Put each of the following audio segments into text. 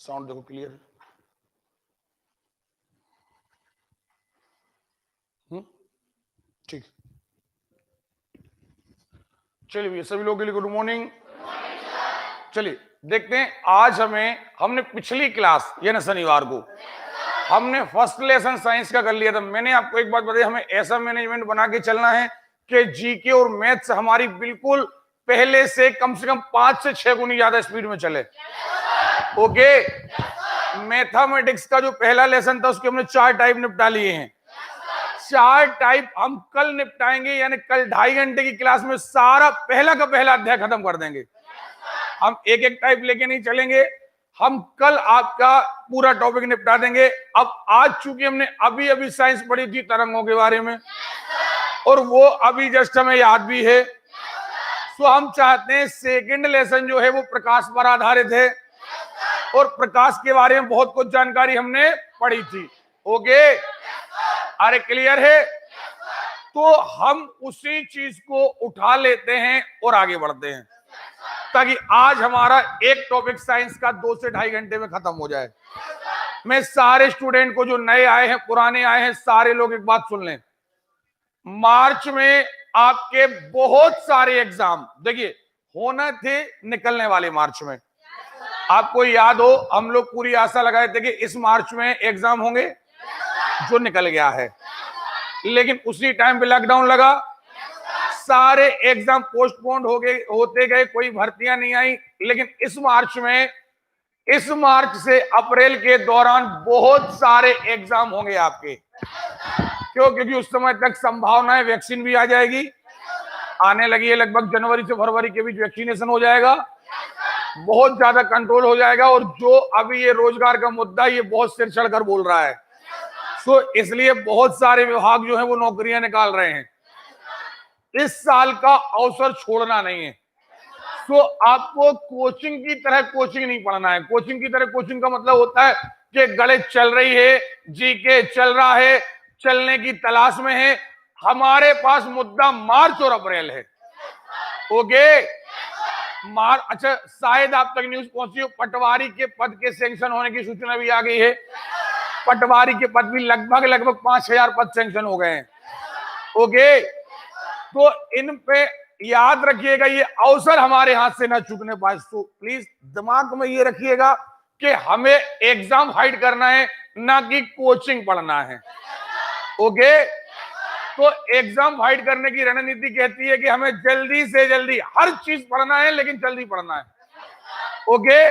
Sound देखो clear है। ठीक, चलिए भैया सभी लोगों के लिए गुड मॉर्निंग। चलिए देखते हैं, आज हमने पिछली क्लास यानी शनिवार को हमने फर्स्ट लेसन साइंस का कर लिया था। मैंने आपको एक बात बताई, हमें ऐसा मैनेजमेंट बना के चलना है कि जीके और मैथ्स हमारी बिल्कुल पहले से कम 5 से 6 गुनी ज्यादा स्पीड में चले। ओके, मैथमेटिक्स का जो पहला लेसन था उसके हमने 4 टाइप निपटा लिए हैं। 4 टाइप हम कल निपटाएंगे, यानी कल 2.5 घंटे की क्लास में सारा पहला का पहला अध्याय खत्म कर देंगे। हम एक एक टाइप लेके नहीं चलेंगे, हम कल आपका पूरा टॉपिक निपटा देंगे। अब आज चूंकि हमने अभी अभी साइंस पढ़ी थी तरंगों के बारे में, और वो अभी जस्ट हमें याद भी है, तो हम चाहते हैं सेकंड लेसन जो है वो प्रकाश पर आधारित है, और प्रकाश के बारे में बहुत कुछ जानकारी हमने पढ़ी थी। ओके, अरे क्लियर है? तो हम उसी चीज को उठा लेते हैं और आगे बढ़ते हैं, ताकि आज हमारा एक टॉपिक साइंस का 2 से 2.5 घंटे में खत्म हो जाए। मैं सारे स्टूडेंट को, जो नए आए हैं पुराने आए हैं, सारे लोग एक बात सुन लें। मार्च में आपके बहुत सारे एग्जाम देखिए होना थे, निकलने वाले मार्च में। आपको याद हो, हम लोग पूरी आशा लगाए थे कि इस मार्च में एग्जाम होंगे, जो निकल गया है। लेकिन उसी टाइम पे लॉकडाउन लगा, सारे एग्जाम पोस्टपोन्ड हो गए, होते गए, कोई भर्तियां नहीं आई। लेकिन इस मार्च से अप्रैल के दौरान बहुत सारे एग्जाम होंगे आपके। क्यों? क्योंकि उस समय तक संभावना है वैक्सीन भी आ जाएगी, आने लगी है, लगभग जनवरी से फरवरी के बीच वैक्सीनेशन हो जाएगा, बहुत ज्यादा कंट्रोल हो जाएगा। और जो अभी ये रोजगार का मुद्दा, ये बहुत सिर चढ़कर बोल रहा है, तो इसलिए बहुत सारे विभाग जो है वो नौकरियां निकाल रहे हैं। इस साल का अवसर छोड़ना नहीं है। तो आपको कोचिंग की तरह कोचिंग नहीं पढ़ना है। कोचिंग की तरह कोचिंग का मतलब होता है कि गणित चल रही है, जीके चल रहा है, चलने की तलाश में है। हमारे पास मुद्दा मार्च और अप्रैल है। ओके, अच्छा, शायद आप तक न्यूज पहुंची हो, पटवारी के पद के सैंक्शन होने की सूचना भी आ गई है। पटवारी के पद भी लगभग 5,000 पद सैंक्शन हो गए हैं। ओके, तो इन पे याद रखिएगा, ये अवसर हमारे हाथ से ना चूकने पाए। तो प्लीज दिमाग में ये रखिएगा कि हमें एग्जाम फाइट करना है, ना कि कोचिंग पढ़ना है। ओके, तो एग्जाम फाइट करने की रणनीति कहती है कि हमें जल्दी से जल्दी हर चीज पढ़ना है, लेकिन जल्दी पढ़ना है। ओके,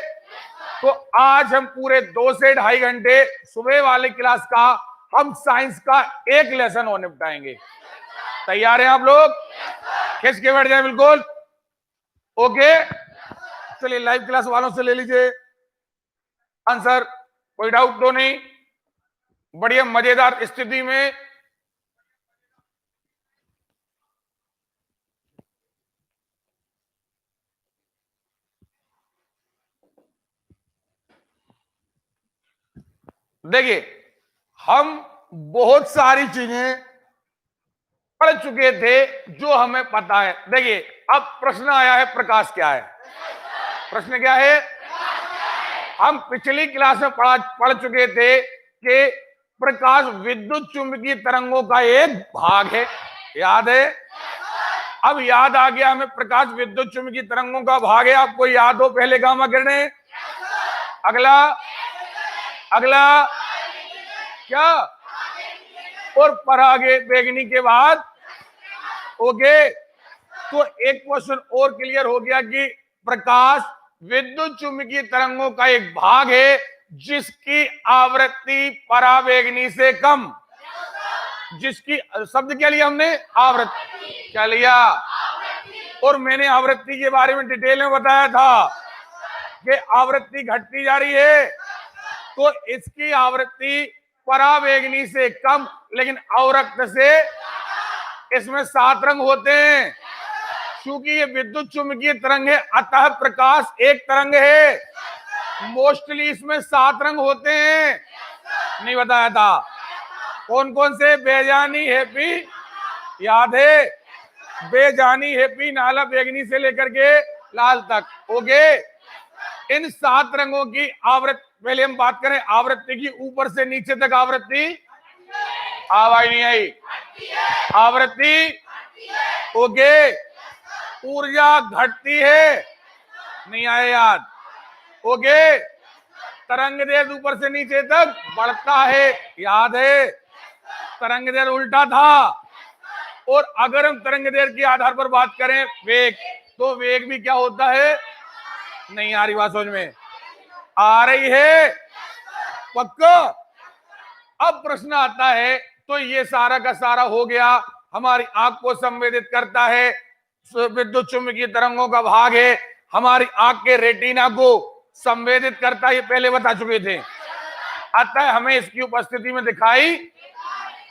तो आज हम पूरे 2 से 2.5 घंटे सुबह वाली क्लास का हम साइंस का एक लेसन और निपटाएंगे। तैयार हैं आप लोग? खिंच के बैठ जाए बिल्कुल। ओके, चलिए लाइव क्लास वालों से ले लीजिए आंसर, कोई डाउट तो नहीं? बढ़िया मजेदार स्थिति में देखिए, हम बहुत सारी चीजें पढ़ चुके थे जो हमें पता है। देखिए, अब प्रश्न आया है, प्रकाश क्या है? प्रश्न क्या है? हम पिछली क्लास में पढ़ चुके थे कि प्रकाश विद्युत चुंबकीय तरंगों का एक भाग है। याद है? अब याद आ गया हमें, प्रकाश विद्युत चुंबकीय तरंगों का भाग है। आपको याद हो पहले गामा किरणें, अगला क्या, और परागे बेगनी के बाद। ओके, तो एक क्वेश्चन और क्लियर हो गया कि प्रकाश विद्युत चुंबकीय तरंगों का एक भाग है जिसकी आवृत्ति पराबैंगनी से कम। जिसकी शब्द क्या लिया हमने? आवृत्ति। क्या लिया? और मैंने आवृत्ति के बारे में डिटेल में बताया था कि आवृत्ति घटती जा रही है, तो इसकी आवृत्ति पराबैंगनी से कम, लेकिन अवरक्त से। इसमें 7 रंग होते हैं। क्योंकि ये विद्युत चुंबकीय तरंग है, अतः प्रकाश एक तरंग है। मोस्टली इसमें 7 रंग होते हैं। नहीं बताया था? कौन कौन से? बेजानी, हैप्पी, याद है? बेजानी, हैप्पी, नाला, बैगनी से लेकर के लाल तक। ओके, इन 7 रंगों की आवृत्ति पहले हम बात करें आवृत्ति की, ऊपर से नीचे तक आवृत्ति, आवाज नहीं आई, आवृत्ति ओके, ऊर्जा घटती है, नहीं आया याद, ओके, तरंग दैर्घ्य ऊपर से नीचे तक बढ़ता है, याद है, तरंग दैर्घ्य उल्टा था। और अगर हम तरंग दैर्घ्य के आधार पर बात करें वेग, तो वेग भी क्या होता है, नहीं आ रही बात समझ में, आ रही है पक्का। अब प्रश्न आता है, तो ये सारा का सारा हो गया, हमारी आंख को संवेदित करता है, विद्युत चुंबकीय तरंगों का भाग है, हमारी आंख के रेटिना को संवेदित करता है, ये पहले बता चुके थे। अतः हमें इसकी उपस्थिति में दिखाई,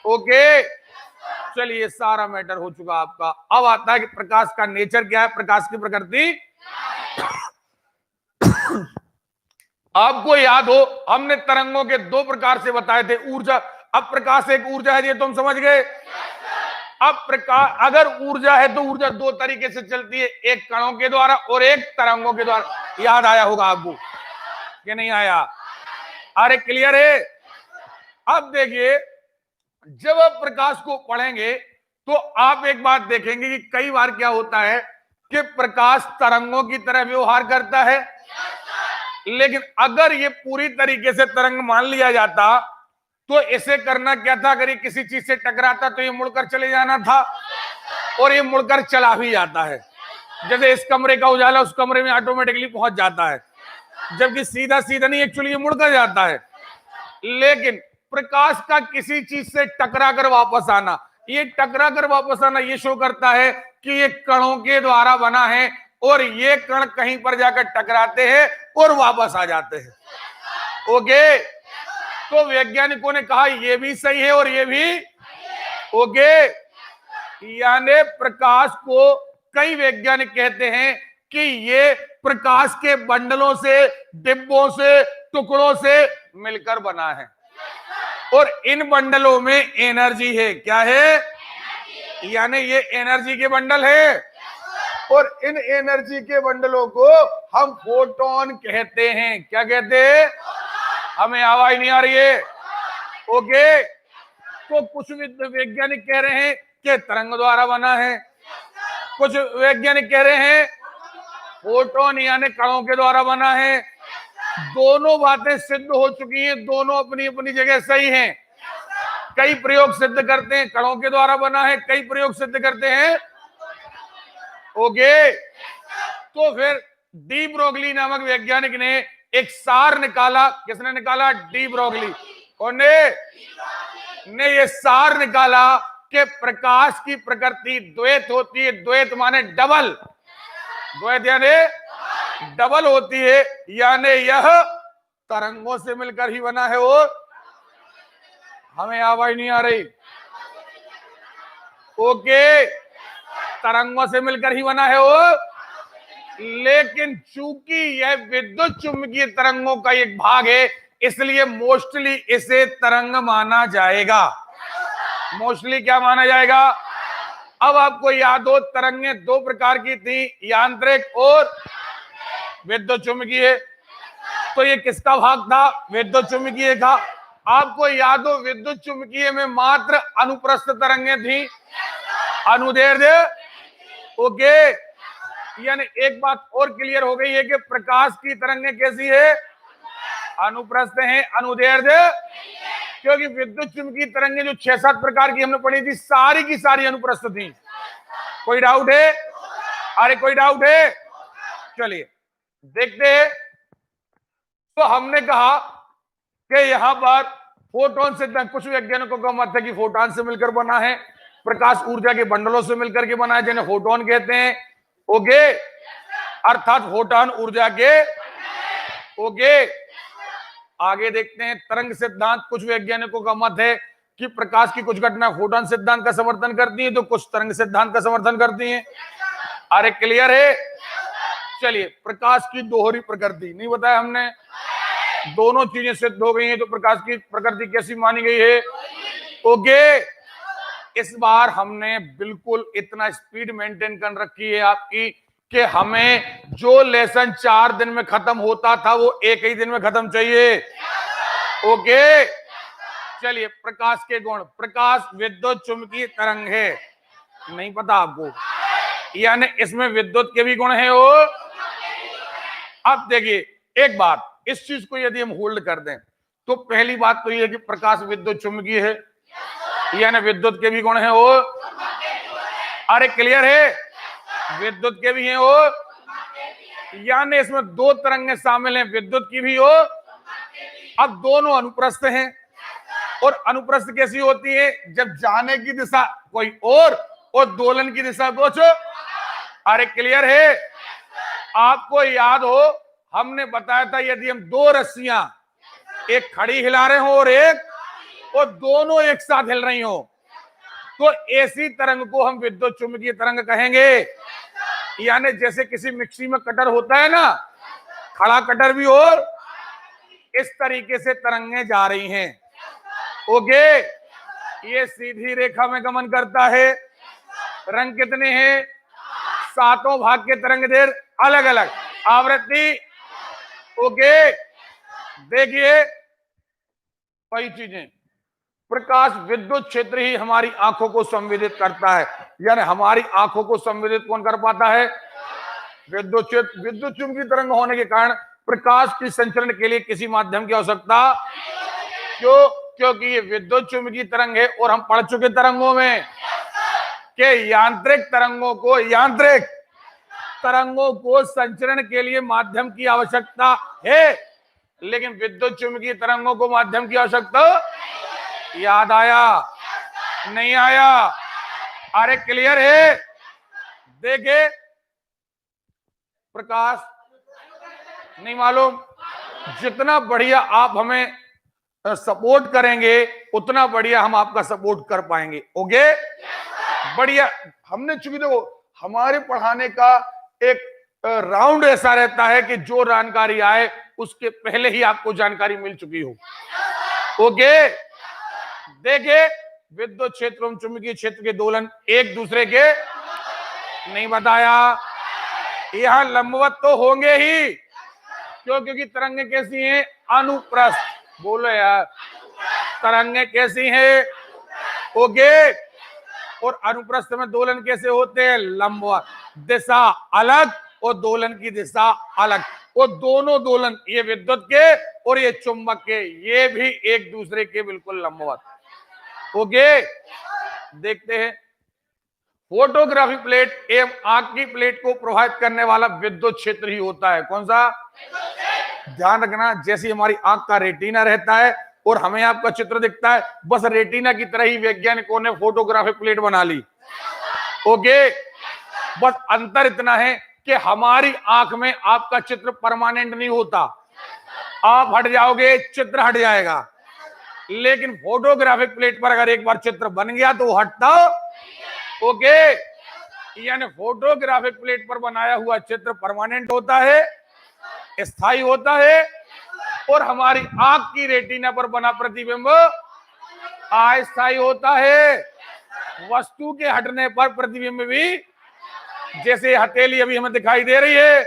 ओके, चलिए सारा मैटर हो चुका आपका। अब आता है कि प्रकाश का नेचर क्या है, प्रकाश की प्रकृति। आपको याद हो हमने तरंगों के दो प्रकार से बताए थे, ऊर्जा। अब प्रकाश एक ऊर्जा है, ये तुम समझ गए। अब प्रकाश अगर ऊर्जा है तो ऊर्जा दो तरीके से चलती है, एक कणों के द्वारा और एक तरंगों के द्वारा। याद आया होगा आपको कि नहीं आया? अरे क्लियर है। अब देखिए, जब आप प्रकाश को पढ़ेंगे तो आप एक बात देखेंगे कि कई बार क्या होता है कि प्रकाश तरंगों की तरह व्यवहार करता है, लेकिन अगर ये पूरी तरीके से तरंग मान लिया जाता तो इसे करना क्या था, अगर ये किसी चीज से टकराता तो ये मुड़कर चले जाना था, और ये मुड़कर चला भी जाता है। जैसे इस कमरे का उजाला उस कमरे में ऑटोमेटिकली पहुंच जाता है, जबकि सीधा सीधा नहीं, एक्चुअली ये मुड़कर जाता है। लेकिन प्रकाश का किसी चीज से टकरा कर वापस आना, ये टकरा कर वापस आना ये शो करता है कि ये कणों के द्वारा बना है, और ये कण कहीं पर जाकर टकराते हैं और वापस आ जाते हैं। ओके, तो वैज्ञानिकों ने कहा ये भी सही है और ये भी ओके। यानी प्रकाश को कई वैज्ञानिक कहते हैं कि ये प्रकाश के बंडलों से, डिब्बों से, टुकड़ों से मिलकर बना है, और इन बंडलों में एनर्जी है। क्या है? यानी ये एनर्जी के बंडल है, और इन एनर्जी के बंडलों को हम फोटोन कहते हैं। क्या कहते हैं? हमें आवाज नहीं आ रही है, ओके। तो कुछ वैज्ञानिक कह रहे हैं कि तरंग द्वारा बना है, कुछ वैज्ञानिक कह रहे हैं फोटोन यानी कणों के द्वारा बना है। दोनों बातें सिद्ध हो चुकी हैं, दोनों अपनी अपनी जगह सही हैं। कई प्रयोग सिद्ध करते हैं कणों के द्वारा बना है, कई प्रयोग सिद्ध करते हैं ओके। तो फिर डी ब्रोगली नामक वैज्ञानिक ने एक सार निकाला। किसने निकाला? De Broglie. कौन ने ये सार निकाला कि प्रकाश की प्रकृति द्वैत होती है। द्वैत माने डबल, द्वैत यानी डबल होती है, यानी यह तरंगों से मिलकर ही बना है। और हमें आवाज नहीं आ रही, ओके, तरंगों से मिलकर ही बना है वो। लेकिन चूंकि यह विद्युत चुंबकीय तरंगों का एक भाग है, इसलिए मोस्टली इसे तरंग माना जाएगा। मोस्टली क्या माना जाएगा? अब आपको याद हो तरंगें दो प्रकार की थी, यांत्रिक और विद्युत चुंबकीय। तो ये किसका भाग था? विद्युत चुंबकीय का। आपको याद हो विद्युत चुंबकीय में मात्र अनुप्रस्थ तरंगें थी, अनुदैर्ध्य ओके। यानी एक बात और क्लियर हो गई है कि प्रकाश की तरंगें कैसी है? अनुप्रस्थ हैं, अनुदैर्ध्य। क्योंकि विद्युत चुंबकीय तरंगें जो 6-7 प्रकार की हमने पढ़ी थी, सारी की सारी अनुप्रस्थ थी। कोई डाउट है? अरे कोई डाउट है? चलिए देखते हैं। तो हमने कहा कि यहां पर फोटोन सिद्धांत, कुछ वैज्ञानिकों का मत है कि फोटोन से मिलकर बना है, प्रकाश ऊर्जा के बंडलों से मिलकर के बना है, जिन्हें फोटोन कहते हैं ओके। अर्थात फोटोन ऊर्जा के ओके। आगे देखते हैं तरंग सिद्धांत। कुछ वैज्ञानिकों का मत है कि प्रकाश की कुछ घटना फोटोन सिद्धांत का समर्थन करती है, तो कुछ तरंग सिद्धांत का समर्थन करती हैं। अरे क्लियर है? चलिए, प्रकाश की दोहरी प्रकृति नहीं बताया हमने, दोनों चीजें सिद्ध हो गई हैं, तो प्रकाश की प्रकृति कैसी मानी गई है ओके। इस बार हमने बिल्कुल इतना स्पीड मेंटेन कर रखी है आपकी कि हमें जो लेसन 4 दिन में खत्म होता था वो एक ही दिन में खत्म चाहिए। ओके, चलिए प्रकाश के गुण। प्रकाश विद्युत चुंबकीय तरंग है, नहीं पता आपको? यानी इसमें विद्युत के भी गुण है वो। अब देखिए एक बात, इस चीज को यदि हम होल्ड कर दें तो पहली बात तो ये है कि प्रकाश विद्युत चुंबकीय है, यानी विद्युत के भी गुण है वो। अरे क्लियर है, विद्युत के भी हैं वो, यानी इसमें 2 तरंगें शामिल हैं, विद्युत की भी हो। अब दोनों अनुप्रस्थ हैं, और अनुप्रस्थ कैसी होती है? जब जाने की दिशा कोई और दोलन की दिशा कुछ। अरे क्लियर है, आपको याद हो हमने बताया था यदि हम 2 रस्सियां, एक खड़ी हिला रहे हो और दोनों एक साथ हिल रही हो, तो ऐसी तरंग को हम विद्युत चुंबकीय तरंग कहेंगे। यानी जैसे किसी मिक्सी में कटर होता है ना, खड़ा कटर भी, और इस तरीके से तरंगें जा रही हैं। ओके, ये सीधी रेखा में गमन करता है। रंग कितने हैं? 7 भाग के तरंग दैर्घ्य, अलग अलग आवृत्ति। ओके, देखिए कई चीजें। प्रकाश विद्युत क्षेत्र ही हमारी आंखों को संवेदित करता है, यानी हमारी आंखों को संवेदित कौन कर पाता है? विद्युत क्षेत्र। विद्युत चुंबकीय तरंग होने के कारण प्रकाश की संचरण के लिए किसी माध्यम की आवश्यकता क्यों? क्योंकि ये विद्युत चुंबकीय तरंग है, और हम पढ़ चुके तरंगों में कि यांत्रिक तरंगों को संचरण के लिए माध्यम की आवश्यकता है, लेकिन विद्युत चुंबकीय तरंगों को माध्यम की आवश्यकता। याद आया? नहीं आया? अरे क्लियर है? देखे, प्रकाश नहीं मालूम, जितना बढ़िया आप हमें सपोर्ट करेंगे उतना बढ़िया हम आपका सपोर्ट कर पाएंगे। ओके, बढ़िया। हमने चूंकि देखो हमारे पढ़ाने का एक राउंड ऐसा रहता है कि जो जानकारी आए उसके पहले ही आपको जानकारी मिल चुकी हो। ओके, देखिए विद्युत क्षेत्र एवं चुंबकीय क्षेत्र के दोलन एक दूसरे के, नहीं बताया, यहां लंबवत तो होंगे ही। क्यों? क्योंकि तरंगें कैसी हैं? अनुप्रस्थ। बोलो यार, तरंगें कैसी हैं? ओके, और अनुप्रस्थ में दोलन कैसे होते हैं? लंबवत, दिशा अलग और दोलन की दिशा अलग। और दोनों दोलन, ये विद्युत के और ये चुंबक के, ये भी एक दूसरे के बिल्कुल लंबवत। ओके, देखते हैं। फोटोग्राफी प्लेट एवं आंख की प्लेट को प्रभावित करने वाला विद्युत क्षेत्र ही होता है। कौन सा? ध्यान रखना, जैसी हमारी आंख का रेटिना रहता है और हमें आपका चित्र दिखता है, बस रेटिना की तरह ही वैज्ञानिकों ने फोटोग्राफी प्लेट बना ली। ओके, बस अंतर इतना है कि हमारी आंख में आपका चित्र परमानेंट नहीं होता, आप हट जाओगे चित्र हट जाएगा, लेकिन फोटोग्राफिक प्लेट पर अगर एक बार चित्र बन गया तो हटता। ओके, यानी फोटोग्राफिक प्लेट पर बनाया हुआ चित्र परमानेंट होता है, स्थायी होता है, और हमारी आंख की रेटिना पर बना प्रतिबिंब अस्थायी होता है। वस्तु के हटने पर प्रतिबिंब भी, जैसे हथेली अभी हमें दिखाई दे रही है,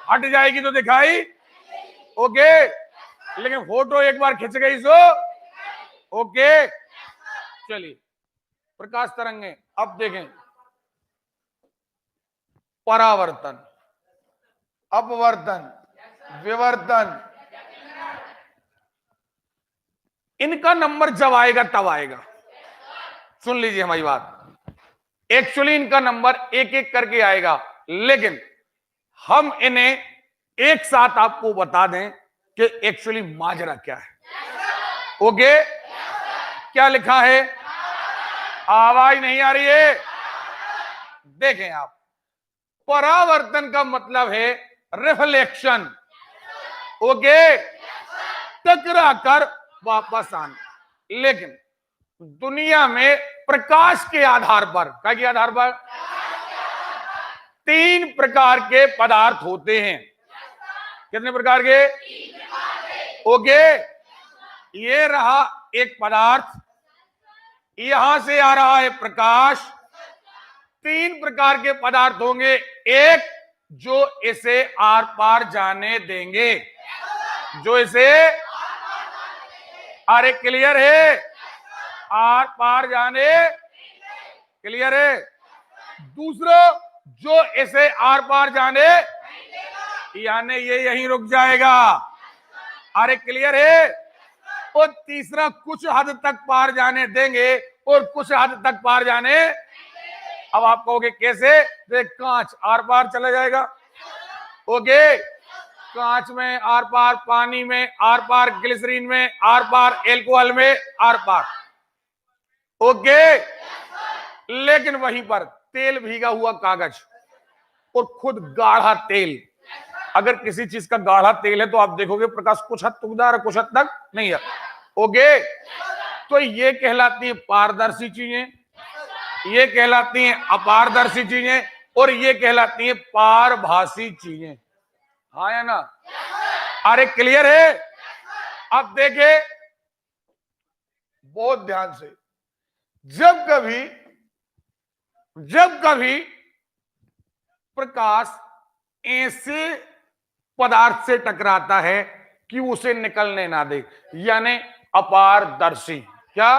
हट जाएगी तो दिखाई। ओके, लेकिन फोटो एक बार खिंच गई सो। ओके, चलिए प्रकाश तरंगें। अब देखें, परावर्तन, अपवर्तन, विवर्तन, इनका नंबर जब आएगा तब आएगा। सुन लीजिए हमारी बात, एक्चुअली इनका नंबर एक एक करके आएगा, लेकिन हम इन्हें एक साथ आपको बता दें कि एक्चुअली माजरा क्या है। ओके, क्या लिखा है? आवाज नहीं आ रही है? देखें आप, परावर्तन का मतलब है रिफ्लेक्शन। ओके, टकरा कर वापस आना। लेकिन दुनिया में प्रकाश के आधार पर, क्या के आधार पर? 3 प्रकार के पदार्थ होते हैं। कितने प्रकार के? ओके, ये रहा एक पदार्थ, यहां से आ रहा है प्रकाश। 3 प्रकार के पदार्थ होंगे, एक जो इसे आर पार जाने देंगे, जो इसे, अरे क्लियर है, आर पार जाने, क्लियर है। दूसरा, जो इसे आर पार जाने, यानी ये यहीं रुक जाएगा, अरे क्लियर है। और तीसरा, कुछ हद तक पार जाने देंगे और कुछ हद तक पार जाने। अब आप कहोगे कैसे? देख, कांच आर पार चला जाएगा, ओके, कांच में आर पार, पानी में आर पार, ग्लिसरीन में आर पार, एल्कोहल में आर पार, ओके। लेकिन वहीं पर तेल भीगा हुआ कागज और खुद गाढ़ा तेल, अगर किसी चीज का गाढ़ा तेल है तो आप देखोगे प्रकाश कुछ हद तक उदार, कुछ हद तक नहीं है, ओके। तो ये कहलाती है पारदर्शी चीजें, ये कहलाती हैं अपारदर्शी चीजें, और ये कहलाती हैं पारभासी चीजें, हाँ या ना? अरे क्लियर है। अब देखे बहुत ध्यान से, जब कभी प्रकाश ऐसे पदार्थ से टकराता है कि उसे निकलने ना दे, यानी अपारदर्शी, क्या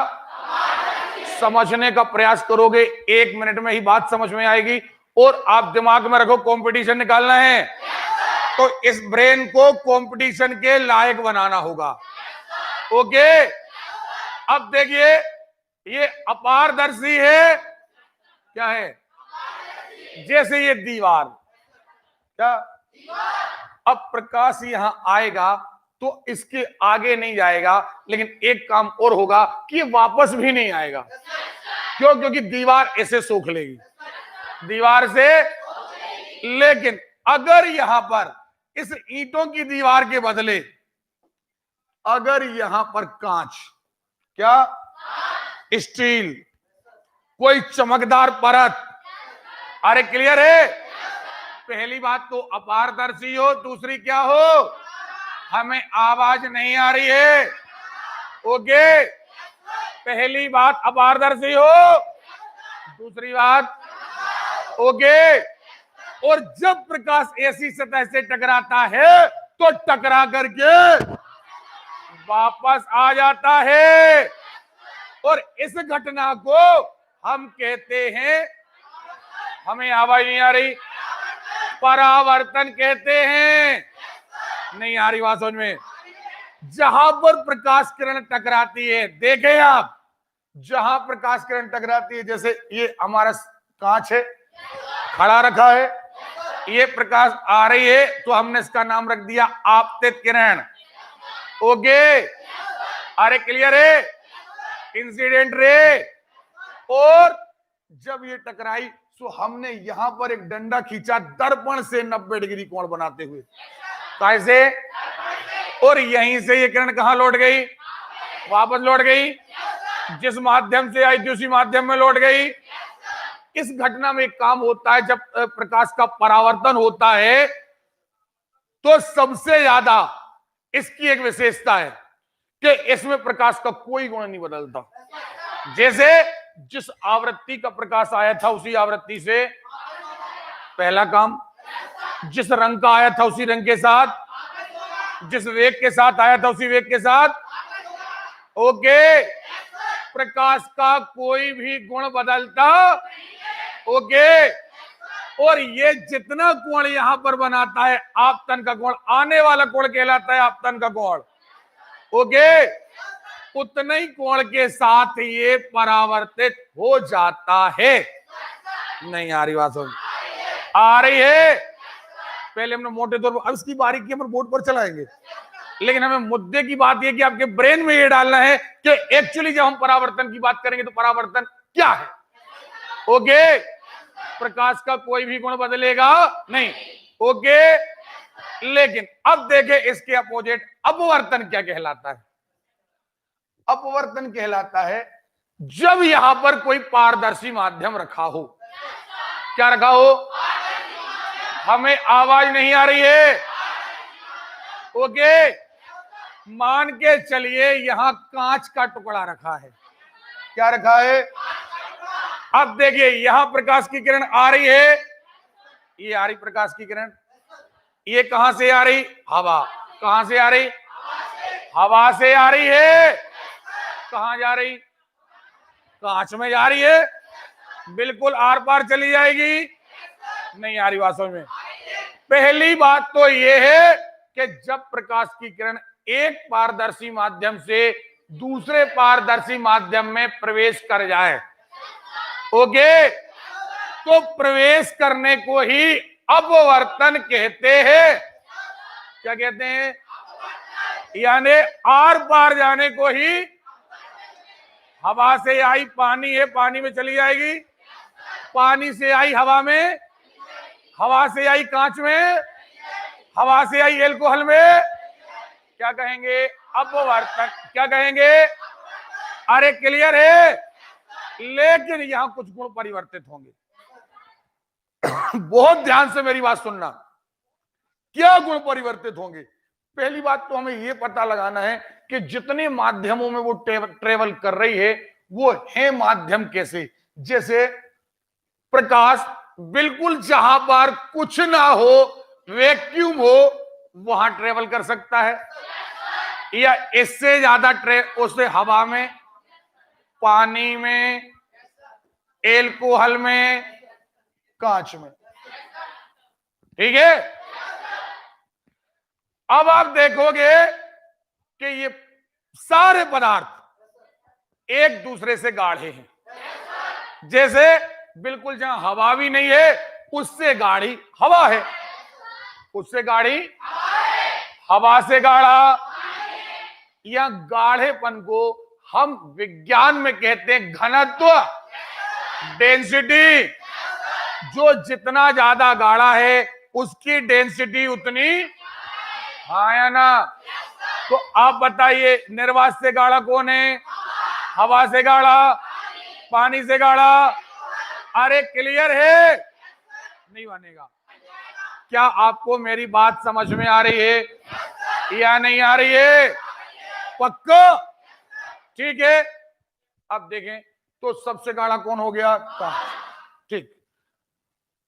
समझने का प्रयास करोगे 1 मिनट में ही बात समझ में आएगी। और आप दिमाग में रखो, कंपटीशन निकालना है तो इस ब्रेन को कंपटीशन के लायक बनाना होगा, ओके। अब देखिए, ये अपारदर्शी है, क्या है? जैसे ये दीवार, क्या? अब प्रकाश यहां आएगा तो इसके आगे नहीं जाएगा, लेकिन एक काम और होगा कि वापस भी नहीं आएगा। क्यों? क्योंकि दीवार ऐसे सोख लेगी, दीवार से। लेकिन अगर यहां पर इस ईंटों की दीवार के बदले अगर यहां पर कांच, क्या? स्टील, कोई चमकदार परत, अरे क्लियर है। पहली बात तो अपारदर्शी हो, दूसरी क्या हो? हमें आवाज नहीं आ रही है, ओके। पहली बात अपारदर्शी हो, दूसरी बात, ओके। और जब प्रकाश ऐसी सतह से टकराता है तो टकरा करके वापस आ जाता है, और इस घटना को हम कहते हैं, हमें आवाज नहीं आ रही, परावर्तन कहते हैं। नहीं आ रही बात समझ में? जहां पर प्रकाश किरण टकराती है, देखें आप, जहां प्रकाश किरण टकराती है, जैसे ये हमारा कांच है, खड़ा रखा है, ये प्रकाश आ रही है तो हमने इसका नाम रख दिया आपतित किरण, ओके। अरे क्लियर है, इंसिडेंट रे। और जब ये टकराई तो हमने यहां पर एक डंडा खींचा दर्पण से 90 डिग्री कोण बनाते हुए, कैसे? और यहीं से ये किरण कहां लौट गई? वापस लौट गई, जिस माध्यम से आई थी उसी माध्यम में लौट गई। इस घटना में एक काम होता है, जब प्रकाश का परावर्तन होता है तो सबसे ज्यादा इसकी एक विशेषता है कि इसमें प्रकाश का कोई गुण नहीं बदलता। जैसे जिस आवृत्ति का प्रकाश आया था उसी आवृत्ति से पहला काम, जिस रंग का आया था उसी रंग के साथ, जिस वेग के साथ आया था उसी वेग के साथ, ओके। प्रकाश का कोई भी गुण बदलता, ओके। और ये जितना कोण यहां पर बनाता है आपतन का कोण, आने वाला कोण कहलाता है आपतन का कोण, ओके। उतने ही कोण के साथ ये परावर्तित हो जाता है। नहीं आ रही बात समझ? आ रही है। पहले हमने मोटे तौर पर, अब इसकी बारीकी हम बोर्ड पर चलाएंगे, लेकिन हमें मुद्दे की बात यह कि आपके ब्रेन में ये डालना है कि एक्चुअली जब हम परावर्तन की बात करेंगे तो परावर्तन क्या है, ओके। प्रकाश का कोई भी गुण बदलेगा नहीं, ओके। लेकिन अब देखें इसके अपोजिट अपवर्तन क्या कहलाता है। अपवर्तन कहलाता है जब यहां पर कोई पारदर्शी माध्यम रखा हो, क्या रखा हो? हमें आवाज नहीं आ रही है, ओके। मान के चलिए यहां कांच का टुकड़ा रखा है, क्या रखा है? अब देखिए यहां प्रकाश की किरण आ रही है, ये आ रही प्रकाश की किरण, ये कहां से आ रही? हवा। कहां से आ रही? हवा से आ रही है। कहां जा रही? कांच में जा रही है। बिल्कुल आर पार चली जाएगी। नहीं आ रही बात समझ में। पहली बात तो ये है कि जब प्रकाश की किरण एक पारदर्शी माध्यम से दूसरे पारदर्शी माध्यम में प्रवेश कर जाए, ओके, तो प्रवेश करने को ही अपवर्तन कहते हैं। क्या कहते हैं? यानी आर पार जाने को ही, हवा से आई पानी है, पानी में चली जाएगी, पानी से आई हवा में, हवा से आई कांच में, हवा से आई एल्कोहल में, क्या कहेंगे? अपवर्तन। क्या कहेंगे? अरे क्लियर है? लेकिन यहां कुछ गुण परिवर्तित होंगे। बहुत ध्यान से मेरी बात सुनना। क्या गुण परिवर्तित होंगे? पहली बात तो हमें यह पता लगाना है कि जितने माध्यमों में वो ट्रेवल कर रही है वो है माध्यम कैसे। जैसे प्रकाश बिल्कुल जहां पर कुछ ना हो, वैक्यूम हो, वहां ट्रेवल कर सकता है, या इससे ज्यादा उससे हवा में, पानी में, एल्कोहल में, कांच में। ठीक है? अब आप देखोगे कि ये सारे पदार्थ एक दूसरे से गाढ़े हैं। जैसे बिल्कुल जहां हवा भी नहीं है उससे गाढ़ी हवा है, उससे गाढ़ी हवा से गाढ़ा, या गाढ़ेपन को हम विज्ञान में कहते हैं घनत्व, डेंसिटी। जो जितना ज्यादा गाढ़ा है उसकी डेंसिटी उतनी, हाँ या ना? तो आप बताइए निर्वात से गाढ़ा कौन है? हवा से गाढ़ा, पानी से गाढ़ा। अरे क्लियर है? नहीं बनेगा। क्या आपको मेरी बात समझ में आ रही है या नहीं आ रही है? पक्का? ठीक है। अब देखें तो सबसे गाढ़ा कौन हो गया? ठीक।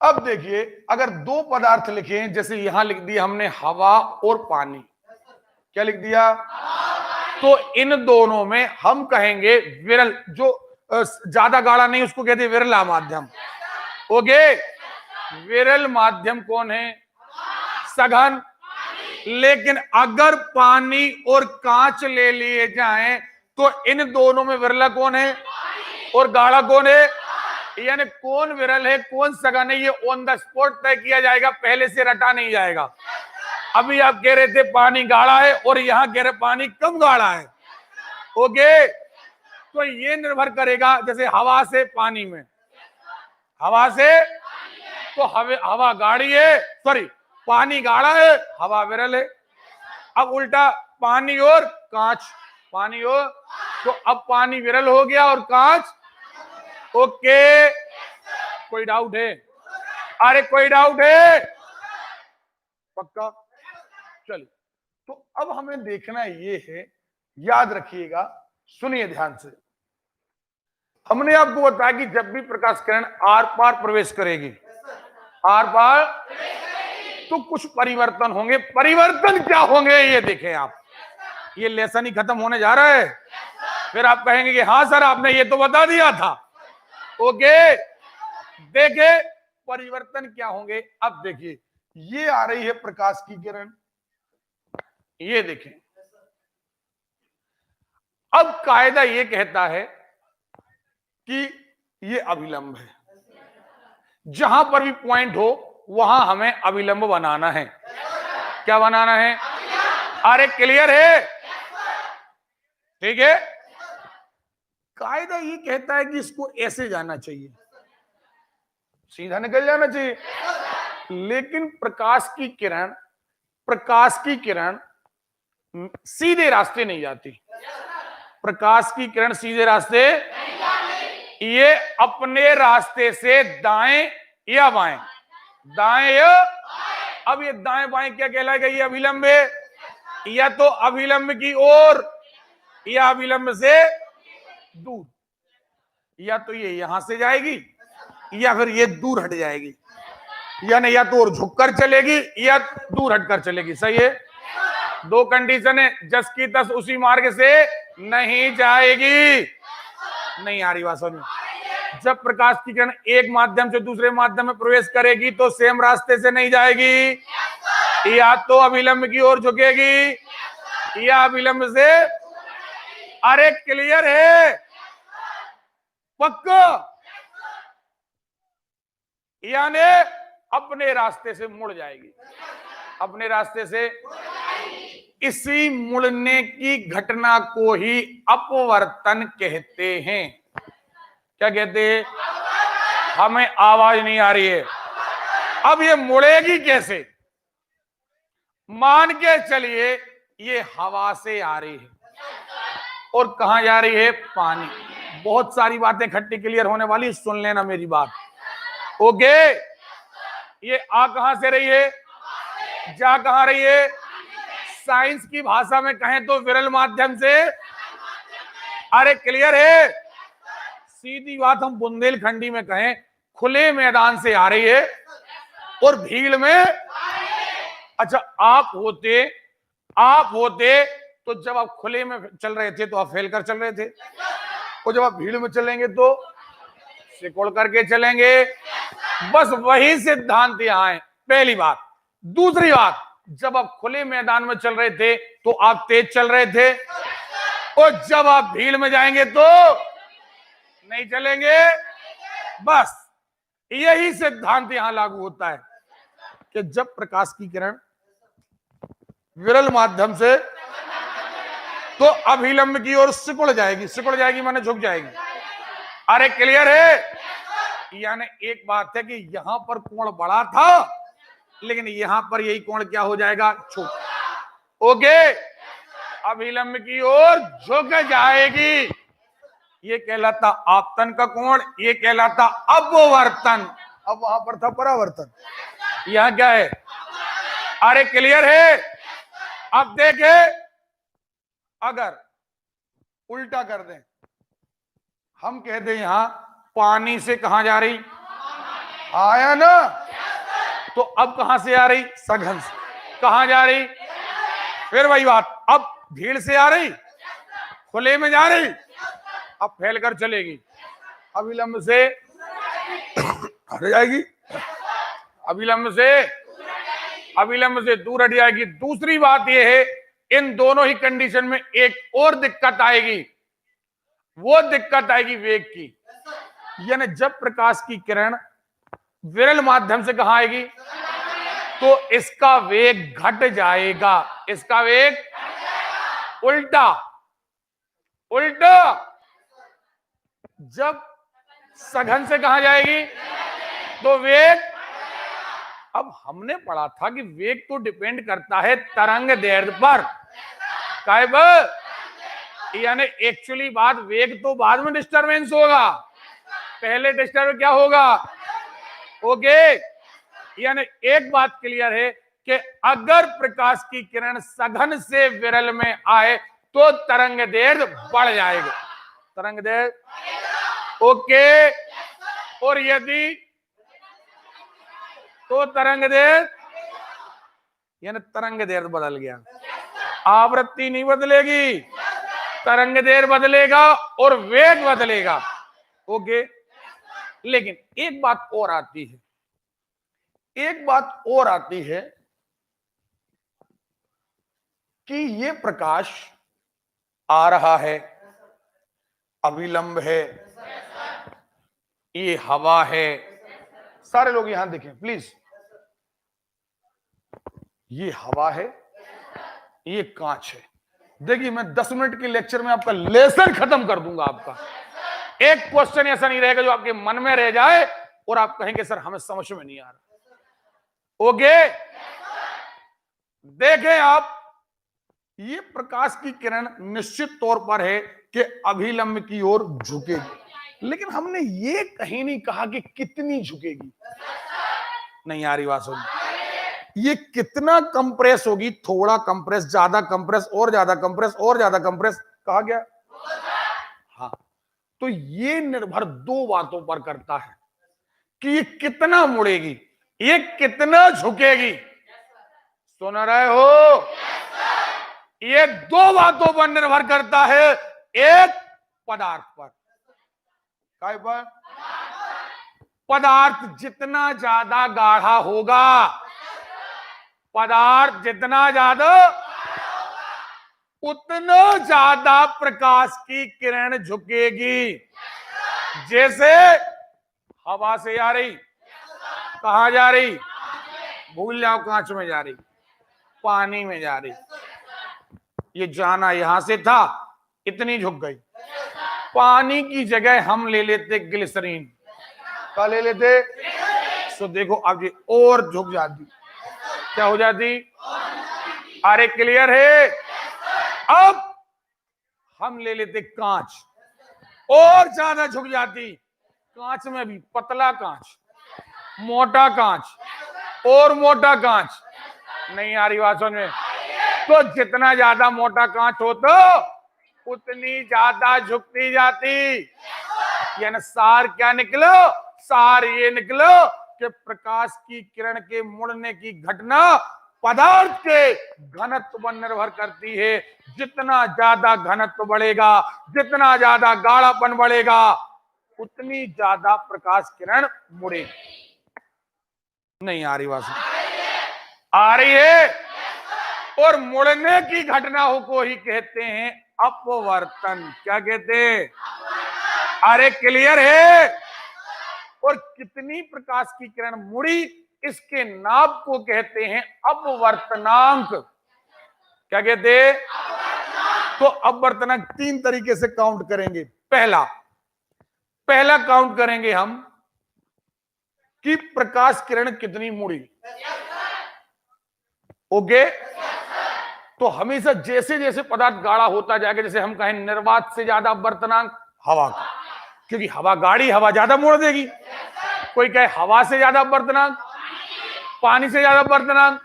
अब देखिए अगर दो पदार्थ लिखे, जैसे यहां लिख दिया हमने हवा और पानी, क्या लिख दिया? तो इन दोनों में हम कहेंगे विरल, जो ज्यादा गाढ़ा नहीं उसको कहते हैं विरला माध्यम। ओके, विरल माध्यम कौन है? सघन। लेकिन अगर पानी और कांच ले लिए जाएं तो इन दोनों में विरला कौन है और गाढ़ा कौन है? यानी कौन विरल है कौन सघन है ये ऑन द स्पॉट तय किया जाएगा, पहले से रटा नहीं जाएगा। अभी आप कह रहे थे पानी गाढ़ा है और यहां कह रहे पानी कम गाढ़ा है। ओके, तो ये निर्भर करेगा, जैसे हवा से पानी में, हवा से तो हवा गाढ़ी है, सॉरी पानी गाढ़ा है, हवा विरल है। अब उल्टा पानी और कांच, पानी और, तो अब पानी विरल हो गया और कांच। ओके, कोई डाउट है? अरे कोई डाउट है? पक्का? चलिए, तो अब हमें देखना ये है, याद रखिएगा, सुनिए ध्यान से। हमने आपको बताया कि जब भी प्रकाश किरण आर पार प्रवेश करेगी, आर पार, तो कुछ परिवर्तन होंगे। परिवर्तन क्या होंगे ये देखें आप। ये लेसन ही खत्म होने जा रहा है, फिर आप कहेंगे कि हाँ सर आपने ये तो बता दिया था। ओके, देखे परिवर्तन क्या होंगे। अब देखिए ये आ रही है प्रकाश की किरण, ये देखें। अब कायदा ये कहता है कि ये अभिलंब है, जहां पर भी पॉइंट हो वहां हमें अभिलंब बनाना है। क्या बनाना है? अरे क्लियर है? ठीक है। कायदा ये कहता है कि इसको ऐसे जाना चाहिए, सीधा निकल जाना चाहिए। लेकिन प्रकाश की किरण सीधे रास्ते नहीं जाती। प्रकाश की किरण सीधे रास्ते, ये अपने रास्ते से दाएं या बाएं, दाएं या, अब ये दाएं बाएं क्या कहलाएगा? ये अभिलंब है, या तो अभिलंब की ओर या अभिलंब से दूर। या तो ये यहां से जाएगी या फिर ये दूर हट जाएगी। यानी या तो और झुककर चलेगी या दूर हटकर चलेगी। सही है, दो कंडीशन है, जस की तस उसी मार्ग से नहीं जाएगी। नहीं आ रही बात समझ में? जब प्रकाश की किरण एक माध्यम से दूसरे माध्यम में प्रवेश करेगी तो सेम रास्ते से नहीं जाएगी, या तो अभिलंब की ओर झुकेगी या अभिलंब से। अरे क्लियर है? पक्का? यानी अपने रास्ते से मुड़ जाएगी, अपने रास्ते से। इसी मुड़ने की घटना को ही अपवर्तन कहते हैं। क्या कहते हैं? हमें आवाज नहीं आ रही है। अब ये मुड़ेगी कैसे? मान के चलिए ये हवा से आ रही है और कहां जा रही है? पानी। बहुत सारी बातें खट्टी क्लियर होने वाली, सुन लेना मेरी बात। ओके, ये आ कहां से रही है? जा कहां रही है? साइंस की भाषा में कहें तो विरल माध्यम से। अरे क्लियर है? सीधी बात हम बुंदेलखंडी में कहें, खुले मैदान से आ रही है और भीड़ में। अच्छा, आप होते तो जब आप खुले में चल रहे थे तो आप फैल कर चल रहे थे, और जब आप भीड़ में चलेंगे तो सिकोड़ करके चलेंगे। बस वही सिद्धांत यहां है, पहली बात। दूसरी बात, जब आप खुले मैदान में चल रहे थे तो आप तेज चल रहे थे, और जब आप भीड़ में जाएंगे तो नहीं चलेंगे। बस यही सिद्धांत यहां लागू होता है कि जब प्रकाश की किरण विरल माध्यम से तो अभिलंब की ओर सिकुड़ जाएगी। सिकुड़ जाएगी माने झुक जाएगी। अरे क्लियर है? यानी एक बात है कि यहां पर कोण बड़ा था, लेकिन यहां पर यही कोण क्या हो जाएगा? छोटा। ओके, अभिलंब की ओर झुक जाएगी। ये कहलाता आपतन का कोण, ये कहलाता अपवर्तन। अब वहां पर था परावर्तन, यहां क्या है? अरे क्लियर है? अब देखे, अगर उल्टा कर दें, हम कह दें यहां पानी से कहां जा रही? आया ना? तो अब कहां से आ रही? सघन से। कहां जा रही? फिर वही बात, अब भीड़ से आ रही, खुले में जा रही, अब फैल कर चलेगी। अभिलंब से हट जाएगी, अभिलंब से दूर हट जाएगी। दूसरी बात यह है, इन दोनों ही कंडीशन में एक और दिक्कत आएगी, वो दिक्कत आएगी वेग की। यानी जब प्रकाश की किरण विरल माध्यम से कहां आएगी तो इसका वेग घट जाएगा। इसका वेग उल्टा जब सघन से कहां जाएगी तो वेग। अब हमने पढ़ा था कि वेग तो डिपेंड करता है तरंग दैर्घ्य पर। यानी एक्चुअली बात, वेग तो बाद में डिस्टरबेंस होगा, पहले डिस्टर्ब क्या होगा? ओके, यानी एक बात क्लियर है कि अगर प्रकाश की किरण सघन से विरल में आए तो तरंग दैर्घ्य बढ़ जाएगा। तरंग दैर्घ्य ओके, और यदि तो तरंग दैर्घ्य, यानी तरंग दैर्घ्य बदल गया, आवृत्ति नहीं बदलेगी, तरंग दैर्घ्य बदलेगा और वेग बदलेगा। ओके, लेकिन एक बात और आती है, कि ये प्रकाश आ रहा है, अभिलंब है, ये हवा है। सारे लोग यहां देखें प्लीज, ये हवा है, ये कांच है। देखिए, मैं 10 मिनट के लेक्चर में आपका लेसन खत्म कर दूंगा। आपका एक क्वेश्चन ऐसा नहीं रहेगा जो आपके मन में रह जाए और आप कहेंगे सर हमें समझ में नहीं आ रहा। ओके, देखें आप, ये प्रकाश की किरण निश्चित तौर पर है कि अभिलंब की ओर झुकेगी, लेकिन हमने ये कहीं नहीं कहा कि कितनी झुकेगी। नहीं आ रही बात सुन? ये कितना कंप्रेस होगी? थोड़ा कंप्रेस, ज्यादा कंप्रेस, और ज्यादा कंप्रेस, और ज्यादा कंप्रेस, कहा गया? हाँ, तो ये निर्भर दो बातों पर करता है कि ये कितना मुड़ेगी। ये कितना झुकेगी? सुन रहे हो? ये दो बातों पर निर्भर करता है। एक, पदार्थ पर। काय पर? पदार्थ जितना ज्यादा गाढ़ा होगा, पदार्थ जितना ज्यादा, उतना ज्यादा प्रकाश की किरण झुकेगी। जैसे हवा से जा रही, कहां जा रही? भूल जाओ, कांच में जा रही, पानी में जा रही। ये जाना यहां से था, इतनी झुक गई। पानी की जगह हम ले लेते ग्लिसरीन। क्या ले लेते? तो देखो अब ये और झुक जाती। क्या हो जाती? अरे क्लियर है? अब हम ले लेते कांच, और ज्यादा झुक जाती। कांच में भी पतला कांच, मोटा कांच, और मोटा कांच। नहीं आ रही बात समझ में? तो जितना ज्यादा मोटा कांच हो तो उतनी ज्यादा झुकती जाती। यानी सार क्या निकलो? सार ये निकलो कि प्रकाश की किरण के मुड़ने की घटना पदार्थ के घनत्व पर निर्भर करती है। जितना ज्यादा घनत्व बढ़ेगा, जितना ज्यादा गाढ़ापन बढ़ेगा, उतनी ज्यादा प्रकाश किरण मुड़ेगी। नहीं आ रही बात? आ रही है? और मुड़ने की घटनाओं को ही कहते हैं अपवर्तन। क्या कहते हैं? अरे क्लियर है? और कितनी प्रकाश की किरण मुड़ी, इसके नाप को कहते हैं अपवर्तनांक। क्या कहते हैं? तो अपवर्तनांक तीन तरीके से काउंट करेंगे। पहला काउंट करेंगे हम कि प्रकाश किरण कितनी मुड़ी। ओके? तो हमेशा जैसे जैसे पदार्थ गाढ़ा होता जाएगा, जैसे हम कहें निर्वात से ज्यादा अपवर्तनांक हवा का, क्योंकि हवा गाढ़ी, हवा ज्यादा मोड़ देगी। कोई कहे हवा से ज्यादा अपवर्तनांक, पानी से ज्यादा अपवर्तनांक,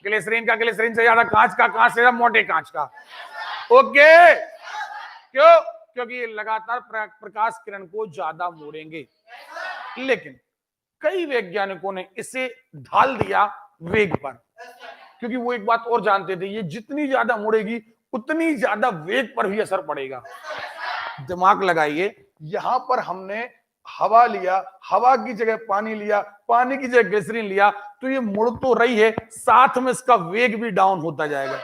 ग्लिसरीन का ग्लिसरीन से ज्यादा, कांच का कांच से ज्यादा, मोटे कांच का। ओके? क्यों? क्योंकि ये लगातार प्रकाश किरण को ज्यादा मोड़ेंगे। लेकिन कई वैज्ञानिकों ने इसे ढाल दिया वेग पर, क्योंकि वो एक बात और जानते थे, ये जितनी ज्यादा मुड़ेगी उतनी ज्यादा वेग पर भी असर पड़ेगा। दिमाग लगाइए, यहां पर हमने हवा लिया, हवा की जगह पानी लिया, पानी की जगह ग्लिसरीन लिया, तो ये मुड़ तो रही है, साथ में इसका वेग भी डाउन होता जाएगा।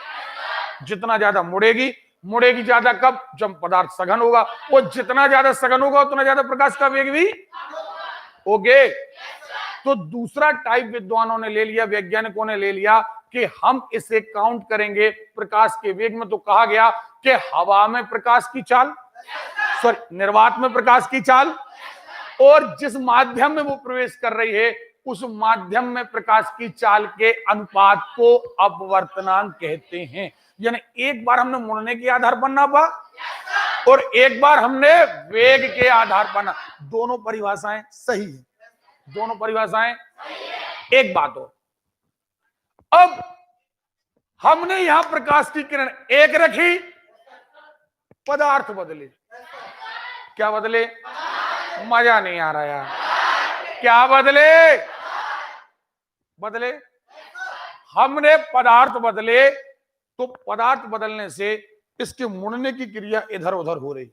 जितना ज्यादा मुड़ेगी ज्यादा कब? जब पदार्थ सघन होगा। वो जितना ज्यादा सघन होगा उतना ज्यादा प्रकाश का वेग भी। ओके? तो दूसरा टाइप विद्वानों ने ले लिया, वैज्ञानिकों ने ले लिया कि हम इसे काउंट करेंगे प्रकाश के वेग में। तो कहा गया कि हवा में प्रकाश की चाल, सॉरी निर्वात में प्रकाश की चाल, और जिस माध्यम में वो प्रवेश कर रही है उस माध्यम में प्रकाश की चाल के अनुपात को अपवर्तनांक कहते हैं। यानी एक बार हमने मुड़ने के आधार पर नापा और एक बार हमने वेग के आधार पर नापा। दोनों परिभाषाएं सही है, दोनों परिभाषाएं। एक बात हो, अब हमने यहां प्रकाश की किरण एक रखी, पदार्थ बदले। क्या बदले? मजा नहीं आ रहा यार। क्या बदले? बदले हमने पदार्थ बदले, तो पदार्थ बदलने से इसके मुड़ने की क्रिया इधर उधर हो रही।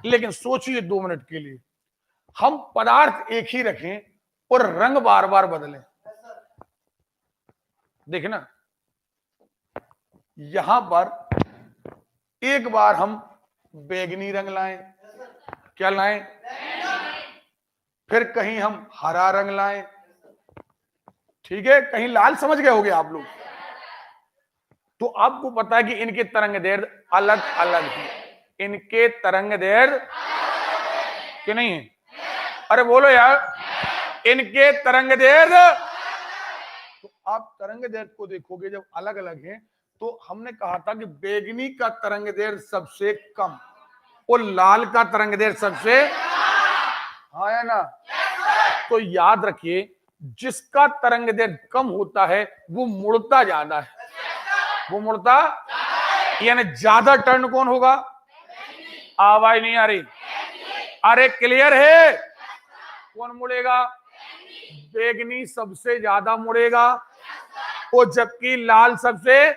लेकिन सोचिए 2 मिनट के लिए, हम पदार्थ एक ही रखें और रंग बार बार बदलें। देखना, यहां पर एक बार हम बैगनी रंग लाएं, क्या लाएं? फिर कहीं हम हरा रंग लाएं, ठीक है? कहीं लाल समझ गए होगे आप लोग। तो आपको पता है कि इनके तरंग दैर्ध्य अलग अलग है, इनके तरंग दैर्ध्य कि नहीं है? अरे बोलो यार, इनके तरंग दैर्ध्य। तो आप तरंग दैर्ध्य को देखोगे जब अलग अलग है, तो हमने कहा था कि बैगनी का तरंग दैर्ध्य सबसे कम और लाल का तरंग दैर्ध्य सबसे, हाँ है ना? तो याद रखिए, जिसका तरंग दैर्ध्य कम होता है वो मुड़ता ज्यादा है, वो मुड़ता, यानी ज्यादा टर्न कौन होगा? आवाज नहीं आ रही? अरे क्लियर है? कौन मुड़ेगा? बैगनी सबसे ज्यादा मुड़ेगा और जबकि लाल सबसे,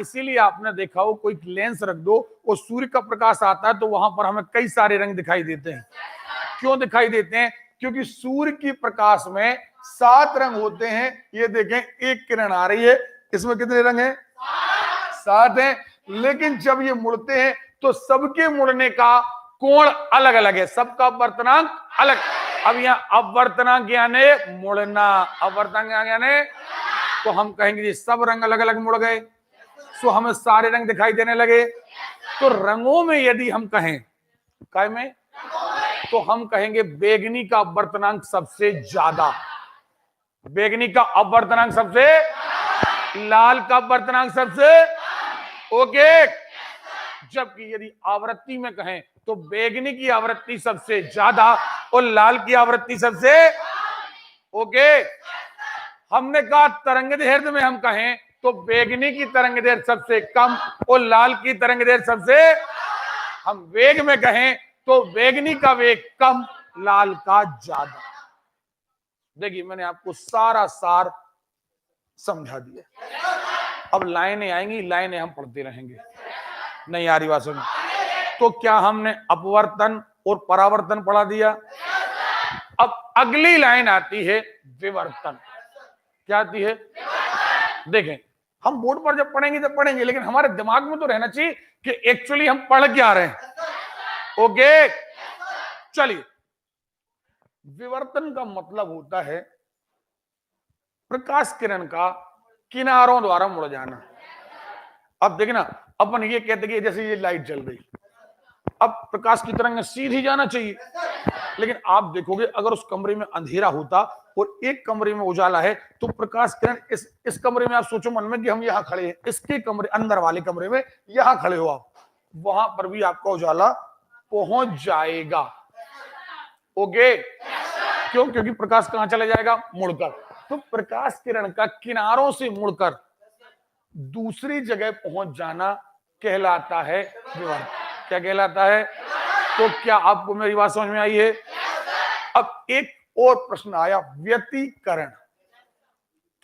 इसीलिए आपने देखा हो कोई लेंस रख दो और सूर्य का प्रकाश आता है तो वहां पर हमें कई सारे रंग दिखाई देते हैं। क्यों दिखाई देते हैं? क्योंकि सूर्य की प्रकाश में 7 रंग होते हैं। ये देखें, एक किरण आ रही है, इसमें कितने रंग हैं? 7 हैं। लेकिन जब ये मुड़ते हैं तो सबके मुड़ने का कोण अलग अलग है, सबका अपवर्तनांक अलग। अब यहाँ अपवर्तनांक यानी मुड़ना, अपवर्तनांक यानी, तो हम कहेंगे जी सब रंग अलग अलग मुड़ गए, तो हमें सारे रंग दिखाई देने लगे। तो रंगों में यदि हम कहें, काय में, तो हम कहेंगे बैगनी का अपवर्तनांक सबसे ज्यादा, बैगनी का अपवर्तनांक सबसे, लाल का अपवर्तनांक सबसे, ओके। जबकि यदि आवृत्ति में कहें तो बैगनी की आवृत्ति सबसे ज्यादा और लाल की आवृत्ति सबसे, ओके। हमने कहा तरंगदैर्घ्य में हम कहें तो बैगनी की तरंगदैर्घ्य सबसे कम और लाल की तरंगदैर्घ्य सबसे, हम वेग में कहें तो बैगनी का वेग कम, लाल का ज्यादा। देखिए मैंने आपको सारा सार समझा दिया। अब लाइनें आएंगी, लाइनें हम पढ़ते रहेंगे। नहीं आ रही बात समझ? तो क्या हमने अपवर्तन और परावर्तन पढ़ा दिया? अब अगली लाइन आती है विवर्तन। क्या आती है? देखें, हम बोर्ड पर जब पढ़ेंगे जब पढ़ेंगे, लेकिन हमारे दिमाग में तो रहना चाहिए कि एक्चुअली हम पढ़ क्या रहे हैं। ओके, चलिए। विवर्तन का मतलब होता है प्रकाश किरण का किनारों द्वारा मुड़ जाना। अब देखना, अपन ये कहते कि जैसे ये लाइट जल रही, अब प्रकाश की तरंग सीधी जाना चाहिए, लेकिन आप देखोगे अगर उस कमरे में अंधेरा होता और एक कमरे में उजाला है तो प्रकाश किरण इस कमरे में, आप सोचो मन में कि हम यहाँ खड़े हैं, इसके कमरे, अंदर वाले कमरे में यहाँ खड़े हो आप, वहां पर भी आपका उजाला पहुंच जाएगा। ओके, क्यों? क्योंकि प्रकाश कहां चले जाएगा? मुड़कर। तो प्रकाश किरण का किनारों से मुड़कर दूसरी जगह पहुंच जाना कहलाता है विवर्तन। क्या कहलाता है? तो क्या आपको मेरी बात समझ में आई है? अब एक और प्रश्न आया, व्यतिकरण।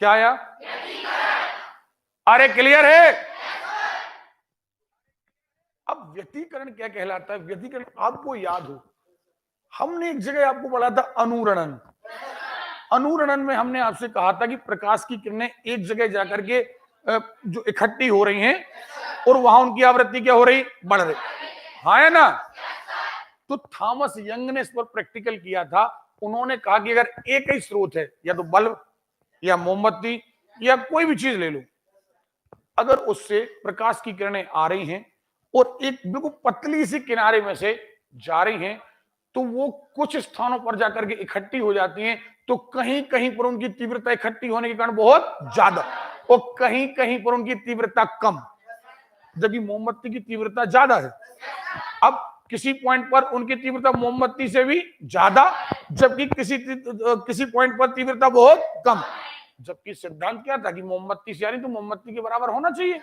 क्या आया? अरे क्लियर है? अब व्यतिकरण क्या कहलाता है? व्यतिकरण आपको याद हो, हमने एक जगह आपको पढ़ा था अनुरणन। अनुरणन में हमने आपसे कहा था कि प्रकाश की किरणें एक जगह जाकर के जो इकट्ठी हो रही हैं और वहां उनकी आवृत्ति क्या हो रही? बढ़ रही। हाँ है ना? तो थॉमस यंग ने इस पर प्रैक्टिकल किया था। उन्होंने कहा कि अगर एक ही स्रोत है, या तो बल्ब या मोमबत्ती या कोई भी चीज ले लो, अगर उससे प्रकाश की किरणें आ रही हैं और एक बिल्कुल पतली सी किनारे में से जा रही हैं, तो वो कुछ स्थानों पर जाकर के इकट्ठी हो जाती हैं, तो कहीं कहीं पर उनकी तीव्रता इकट्ठी होने के कारण बहुत ज्यादा और कहीं कहीं पर उनकी तीव्रता कम, जबकि मोमबत्ती की तीव्रता ज्यादा है। अब किसी पॉइंट पर उनकी तीव्रता मोमबत्ती से भी ज्यादा, जबकि किसी पॉइंट पर तीव्रता बहुत कम। जबकि सिद्धांत क्या था कि मोमबत्ती से यानी तो मोमबत्ती के बराबर होना चाहिए,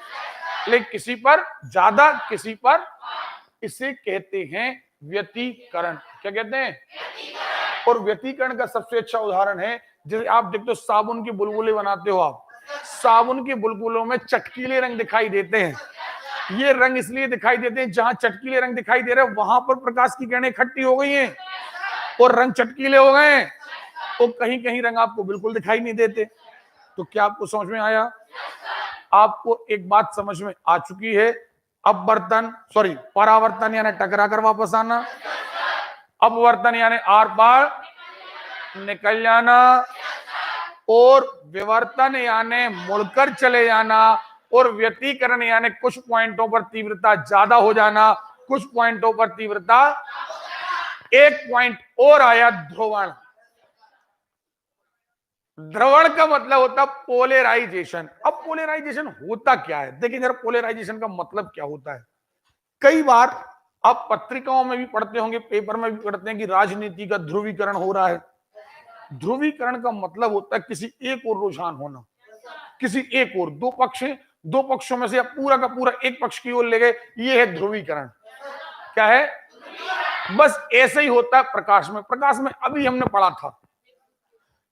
लेकिन किसी पर ज्यादा किसी पर, इसे कहते हैं व्यतिकरण। क्या कहते हैं? और व्यतिकरण का सबसे अच्छा उदाहरण है, जैसे आप देखते हो साबुन की बुलबुले बनाते हो, आप साबुन के बुलबुलों में चटकीले रंग दिखाई देते हैं। ये रंग इसलिए दिखाई देते हैं, जहां चटकीले रंग दिखाई दे रहे हैं वहां पर प्रकाश की किरणें इकट्ठी हो गई हैं और रंग चटकीले हो गए हैं, और कहीं कहीं रंग आपको बिल्कुल दिखाई नहीं देते। तो क्या आपको समझ में आया? आपको एक बात समझ में आ चुकी है, अपवर्तन सॉरी परावर्तन यानी टकरा कर वापस आना, अपवर्तन यानी आर पार निकल जाना, और विवर्तन यानी मुड़कर चले जाना, और व्यतिकरण यानी कुछ पॉइंटों पर तीव्रता ज्यादा हो जाना, कुछ पॉइंटों पर तीव्रता। एक पॉइंट और आया, ध्रुवण। ध्रुवण का मतलब होता पोलराइजेशन। अब पोलराइजेशन होता क्या है? देखिए जरा, पोलराइजेशन का मतलब क्या होता है। कई बार आप पत्रिकाओं में भी पढ़ते होंगे, पेपर में भी पढ़ते हैं कि राजनीति का ध्रुवीकरण हो रहा है। ध्रुवीकरण का मतलब होता है किसी एक ओर रुझान होना, किसी एक ओर। दो पक्ष हैं, दो पक्षों में से पूरा का पूरा एक पक्ष की ओर ले गए, ये है ध्रुवीकरण। क्या है? बस ऐसे ही होता है प्रकाश में। प्रकाश में अभी हमने पढ़ा था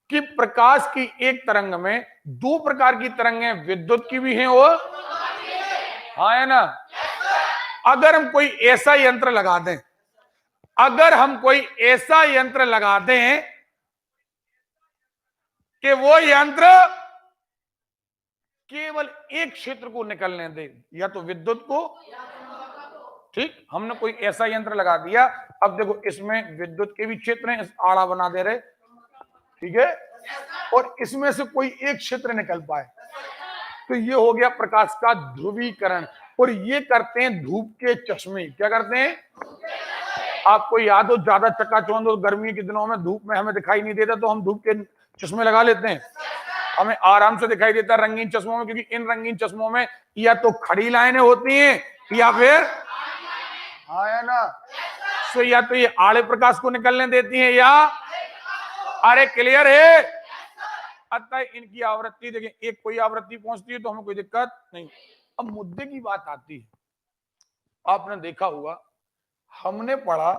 कि प्रकाश की एक तरंग में दो प्रकार की तरंगें विद्युत की भी हैं और हाँ है ना। अगर हम कोई ऐसा यंत्र लगा दें, अगर हम कोई ऐसा यंत्र लगा दें कि वो यंत्र केवल एक क्षेत्र को निकलने दे, या तो विद्युत को, ठीक, हमने कोई ऐसा यंत्र लगा दिया। अब देखो इसमें विद्युत के भी क्षेत्र हैं, आड़ा बना दे रहे, ठीक है, और इसमें से कोई एक क्षेत्र निकल पाए, तो ये हो गया प्रकाश का ध्रुवीकरण। और ये करते हैं धूप के चश्मे। क्या करते हैं? आपको याद हो, ज्यादा चकाचौंध और गर्मी के दिनों में धूप में हमें दिखाई नहीं देता, तो हम धूप के चश्मे लगा लेते हैं, हमें आराम से दिखाई देता है रंगीन चश्मों में, क्योंकि इन रंगीन चश्मों में या तो खड़ी लाइनें होती हैं या फिर हाँ है ना, तो या तो ये आड़े प्रकाश को निकलने देती हैं या अरे क्लियर है। अतः इनकी आवृत्ति देखिए, एक कोई आवृत्ति पहुंचती है तो हमें कोई दिक्कत नहीं। अब मुद्दे की बात आती है, आपने देखा होगा हमने पढ़ा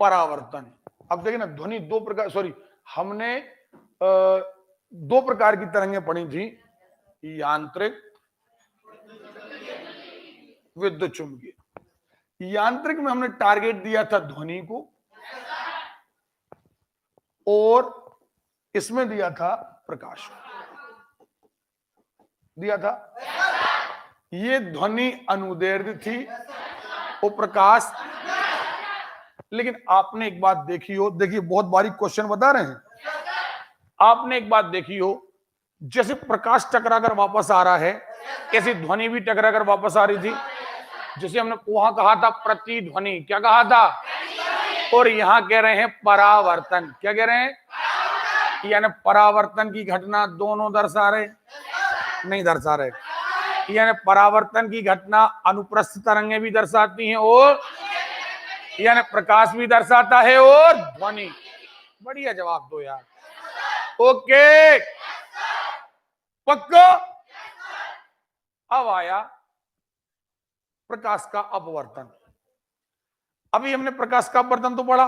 परावर्तन। अब देखिए ना, ध्वनि दो प्रकार, सॉरी, हमने दो प्रकार की तरंगें पढ़ी थी, यांत्रिक, विद्युत चुंबकीय। यांत्रिक में हमने टारगेट दिया था ध्वनि को, और इसमें दिया था प्रकाश, दिया था। ये ध्वनि अनुदैर्ध्य थी और प्रकाश, लेकिन आपने एक बात देखी हो, देखिए बहुत बारीक क्वेश्चन बता रहे हैं, आपने एक बात देखी हो, जैसे प्रकाश टकराकर वापस आ रहा है, ऐसी ध्वनि भी टकराकर वापस आ रही थी। जैसे हमने वहां कहा था प्रतिध्वनि, क्या कहा था, और यहां कह रहे हैं परावर्तन। क्या कह रहे हैं? यानी परावर्तन की घटना दोनों दर्शा रहे, नहीं दर्शा रहे, यानी परावर्तन की घटना अनुप्रस्थ तरंगें भी दर्शाती हैं, और यानी प्रकाश भी दर्शाता है, और ध्वनि। बढ़िया जवाब दो यार, ओके पक्का। अब आया प्रकाश का अपवर्तन। अभी हमने प्रकाश का अपवर्तन तो पढ़ा,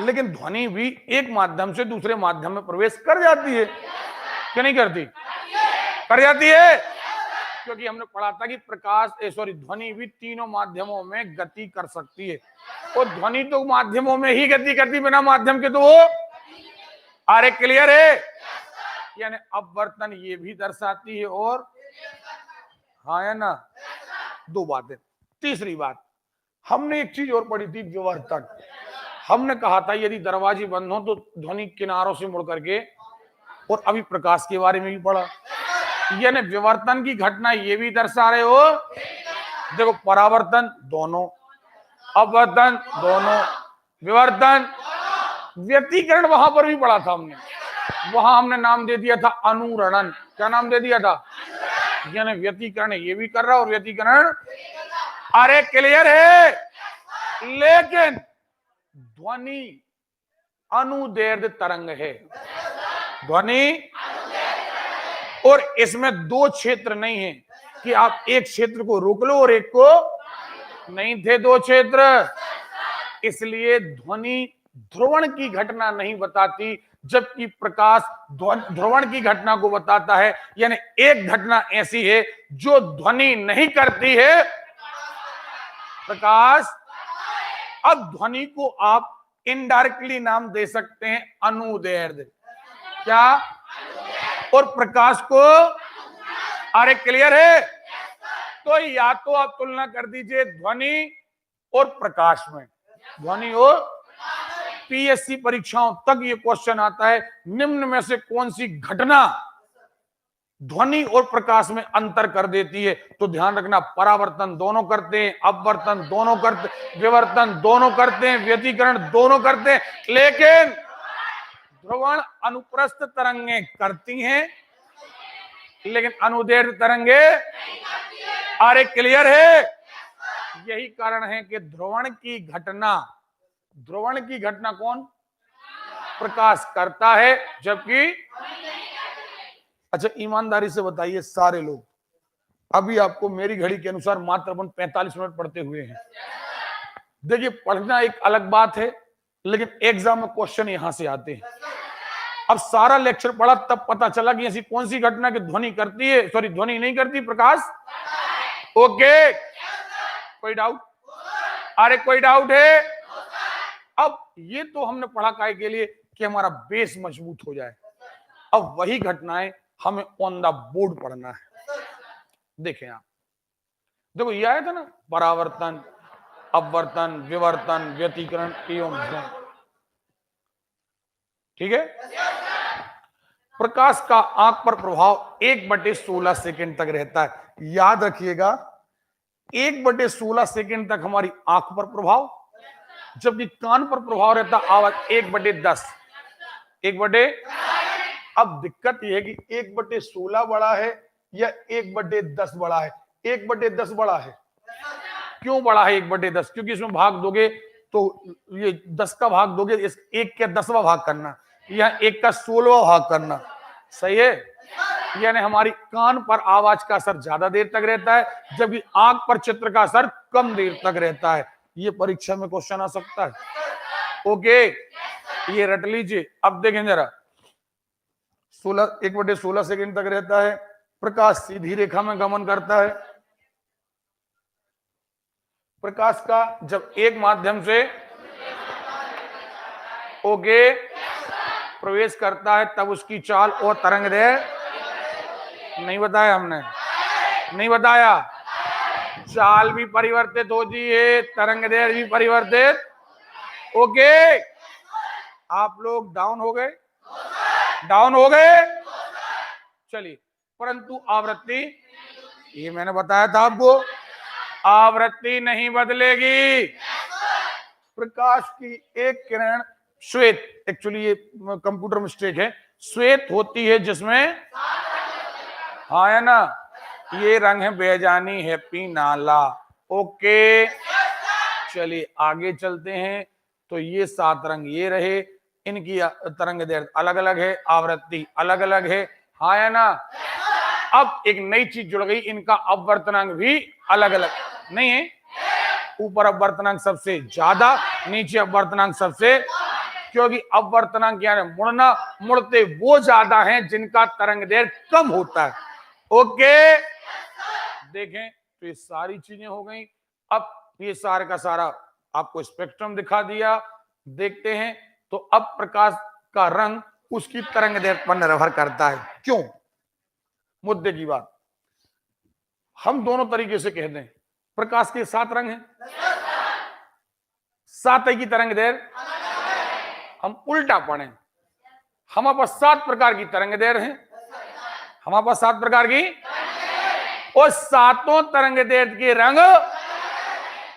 लेकिन ध्वनि भी एक माध्यम से दूसरे माध्यम में प्रवेश कर जाती है, क्या नहीं करती? कर जाती है, क्योंकि हमने पढ़ा था कि प्रकाश सॉरी ध्वनि भी तीनों माध्यमों में गति कर सकती है, और ध्वनि तो माध्यमों में ही गति करती, बिना माध्यम के तो वो अरे क्लियर है। यानी अपवर्तन ये भी दर्शाती है, और हाँ है ना, दो बातें। तीसरी बात, हमने एक चीज और पढ़ी थी, विवर्तन। हमने कहा था यदि दरवाजे बंद हो तो ध्वनि किनारों से मुड़ करके, और अभी प्रकाश के बारे में भी पढ़ा, यानी विवर्तन की घटना ये भी दर्शा रहे हो। देखो परावर्तन दोनों, अपवर्तन दोनों, विवर्तन, व्यतिकरण वहां पर भी पढ़ा था हमने, वहां हमने नाम दे दिया था अनुरणन। क्या नाम दे दिया था? यानी व्यतिकरण ये भी कर रहा और व्यतिकरण, अरे क्लियर है। लेकिन ध्वनि अनुदैर्ध्य तरंग है, ध्वनि, और इसमें दो क्षेत्र नहीं है कि आप एक क्षेत्र को रोक लो और एक को नहीं, थे दो क्षेत्र, इसलिए ध्वनि ध्रुवण की घटना नहीं बताती, जबकि प्रकाश ध्रुवण की घटना को बताता है। यानी एक घटना ऐसी है जो ध्वनि नहीं करती है, प्रकाश। अब ध्वनि को आप इनडायरेक्टली नाम दे सकते हैं अनुदैर्ध्य, क्या, और प्रकाश को, अरे क्लियर है। तो या तो आप तुलना कर दीजिए ध्वनि और प्रकाश में, ध्वनि और, पीएससी परीक्षाओं तक ये क्वेश्चन आता है, निम्न में से कौन सी घटना ध्वनि और प्रकाश में अंतर कर देती है? तो ध्यान रखना, परावर्तन दोनों करते हैं, अपवर्तन दोनों करते, विवर्तन दोनों करते हैं, व्यतिकरण दोनों करते हैं, लेकिन ध्रुवण अनुप्रस्थ तरंगें करती हैं, लेकिन अनुदैर्ध्य तरंगे, अरे क्लियर है। यही कारण है कि ध्रुवण की घटना कौन? प्रकाश करता है, जबकि, अच्छा ईमानदारी से बताइए सारे लोग, अभी आपको मेरी घड़ी के अनुसार मात्र 45 मिनट पढ़ते हुए हैं। देखिए पढ़ना एक अलग बात है, लेकिन एग्जाम में क्वेश्चन यहां से आते हैं। अब सारा लेक्चर पढ़ा तब पता चला कि ऐसी कौन सी घटना की ध्वनि करती है, सॉरी ध्वनि नहीं करती, प्रकाश। ओके, कोई डाउट? अरे कोई डाउट है? अब ये तो हमने पढ़ा काय के लिए कि हमारा बेस मजबूत हो जाए। अब वही घटनाएं हमें ऑन द बोर्ड पढ़ना है। देखें आप, देखो ये आया था ना, परावर्तन, अपवर्तन, विवर्तन, व्यतिकरण एवं ध्वनि। ठीक है। प्रकाश का आंख पर प्रभाव 1/16 सेकंड तक रहता है। याद रखिएगा, 1/16 सेकंड तक हमारी आंख पर प्रभाव, जबकि कान पर प्रभाव रहता आवाज 1/10। 1/, अब दिक्कत यह है कि 1/16 बड़ा है या 1/10 बड़ा है? 1/10 बड़ा है। क्यों बड़ा है 1/10? क्योंकि इसमें भाग दोगे तो ये 10 का भाग दोगे, इस 1 का 10वां भाग करना, या 1 का 16वां भाग करना। सही है। यानी हमारी कान पर आवाज का असर ज्यादा देर तक रहता है, जबकि आंख पर चित्र का असर कम देर तक रहता है। ये परीक्षा में क्वेश्चन आ सकता है। ओके, ये रट लीजिए। अब देखें जरा, 1/16 सेकंड तक रहता है। प्रकाश सीधी रेखा में गमन करता है। प्रकाश का जब एक माध्यम से ओके प्रवेश करता है तब उसकी चाल और तरंगदैर्घ्य, नहीं बताया हमने? नहीं बताया। चाल भी परिवर्तित होती है, तरंगदैर्घ्य भी परिवर्तित। ओके, आप लोग डाउन हो गए? डाउन हो गए? चलिए, परंतु आवृत्ति, ये मैंने बताया था आपको, आवृत्ति नहीं बदलेगी। प्रकाश की एक किरण श्वेत, एक्चुअली ये कंप्यूटर मिस्टेक है, श्वेत होती है जिसमें, हाँ है ना, ये रंग है बेजानी, हैप्पी नाला। ओके, चलिए आगे चलते हैं। तो ये 7 रंग ये रहे, इनकी तरंगदैर्घ्य अलग अलग है, आवृत्ति अलग अलग है, हाँ है ना। अब एक नई चीज जुड़ गई, इनका अपवर्तनांक भी अलग अलग नहीं है। ऊपर अपवर्तनांक सबसे ज्यादा, नीचे अपवर्तनांक सबसे, क्योंकि अपवर्तनांक यानी मुड़ना, मुड़ते वो ज्यादा हैं जिनका तरंगदैर्घ्य कम होता है। ओके, देखें तो ये सारी चीजें हो गई। अब ये सारे का सारा आपको स्पेक्ट्रम दिखा दिया। देखते हैं तो अब प्रकाश का रंग उसकी तरंगदैर्घ्य पर निर्भर करता है। क्यों? मुद्दे की बात हम दोनों तरीके से कह दें। प्रकाश के 7 रंग हैं, 7 की तरंगदैर्घ्य। हम उल्टा पढ़े, हमारे पास 7 प्रकार की तरंगदैर्घ्य हैं, हमारे पास 7 प्रकार की, और 7 तरंगदैर्घ्य के रंग,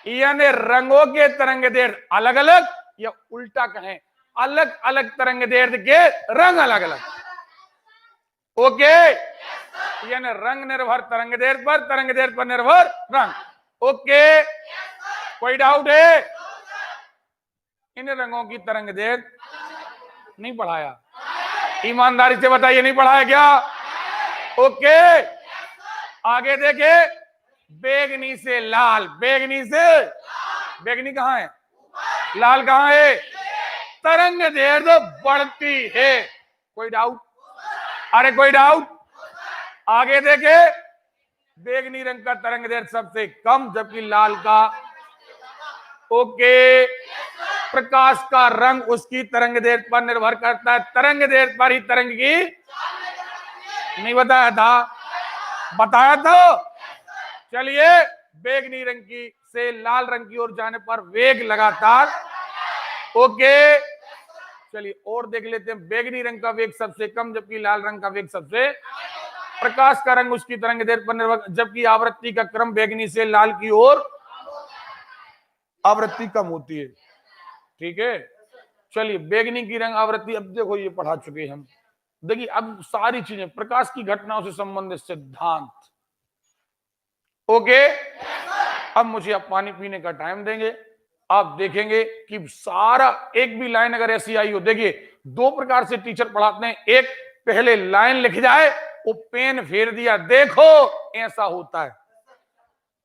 यानी रंगों के तरंगदैर्घ्य अलग अलग, या उल्टा कहें अलग अलग तरंगदैर्घ्य के रंग अलग अलग। ओके, यानी रंग निर्भर तरंगदैर्घ्य पर, तरंगदैर्घ्य पर निर्भर रंग। ओके, कोई डाउट है? इन रंगों की तरंगदैर्घ्य नहीं पढ़ाया? ईमानदारी से बताइए, नहीं पढ़ाया क्या? ओके, आगे देखे, बैगनी से लाल, बैगनी से, बैगनी कहां है, लाल कहां है? तरंगदैर्घ्य बढ़ती है। कोई डाउट? अरे कोई डाउट? आगे देखे, बैगनी रंग का तरंगदैर्घ्य सबसे कम, जबकि लाल का। ओके, प्रकाश का रंग उसकी तरंगदैर्घ्य पर निर्भर करता है, तरंगदैर्घ्य पर ही तरंग की, नहीं बताया था? बताया तो। चलिए, बैगनी रंग की से लाल रंग की ओर जाने पर वेग लगातार। ओके, चलिए और देख लेते हैं। बैगनी रंग का वेग सबसे कम, जबकि लाल रंग का वेग सबसे। प्रकाश का रंग उसकी तरंगदैर्घ्य पर निर्भर, जबकि आवृत्ति का क्रम बैगनी से लाल की ओर, आवृत्ति कम होती है। ठीक है, चलिए बैगनी की रंग आवृत्ति, अब देखो ये पढ़ा चुके हम। देखिए अब सारी चीजें प्रकाश की घटनाओं से संबंधित सिद्धांत। ओके, अब मुझे आप पानी पीने का टाइम देंगे। आप देखेंगे कि सारा एक भी लाइन अगर ऐसी आई हो, देखिए 2 प्रकार से टीचर पढ़ाते हैं। एक पहले लाइन लिख जाए, वो पेन फेर दिया, देखो ऐसा होता है।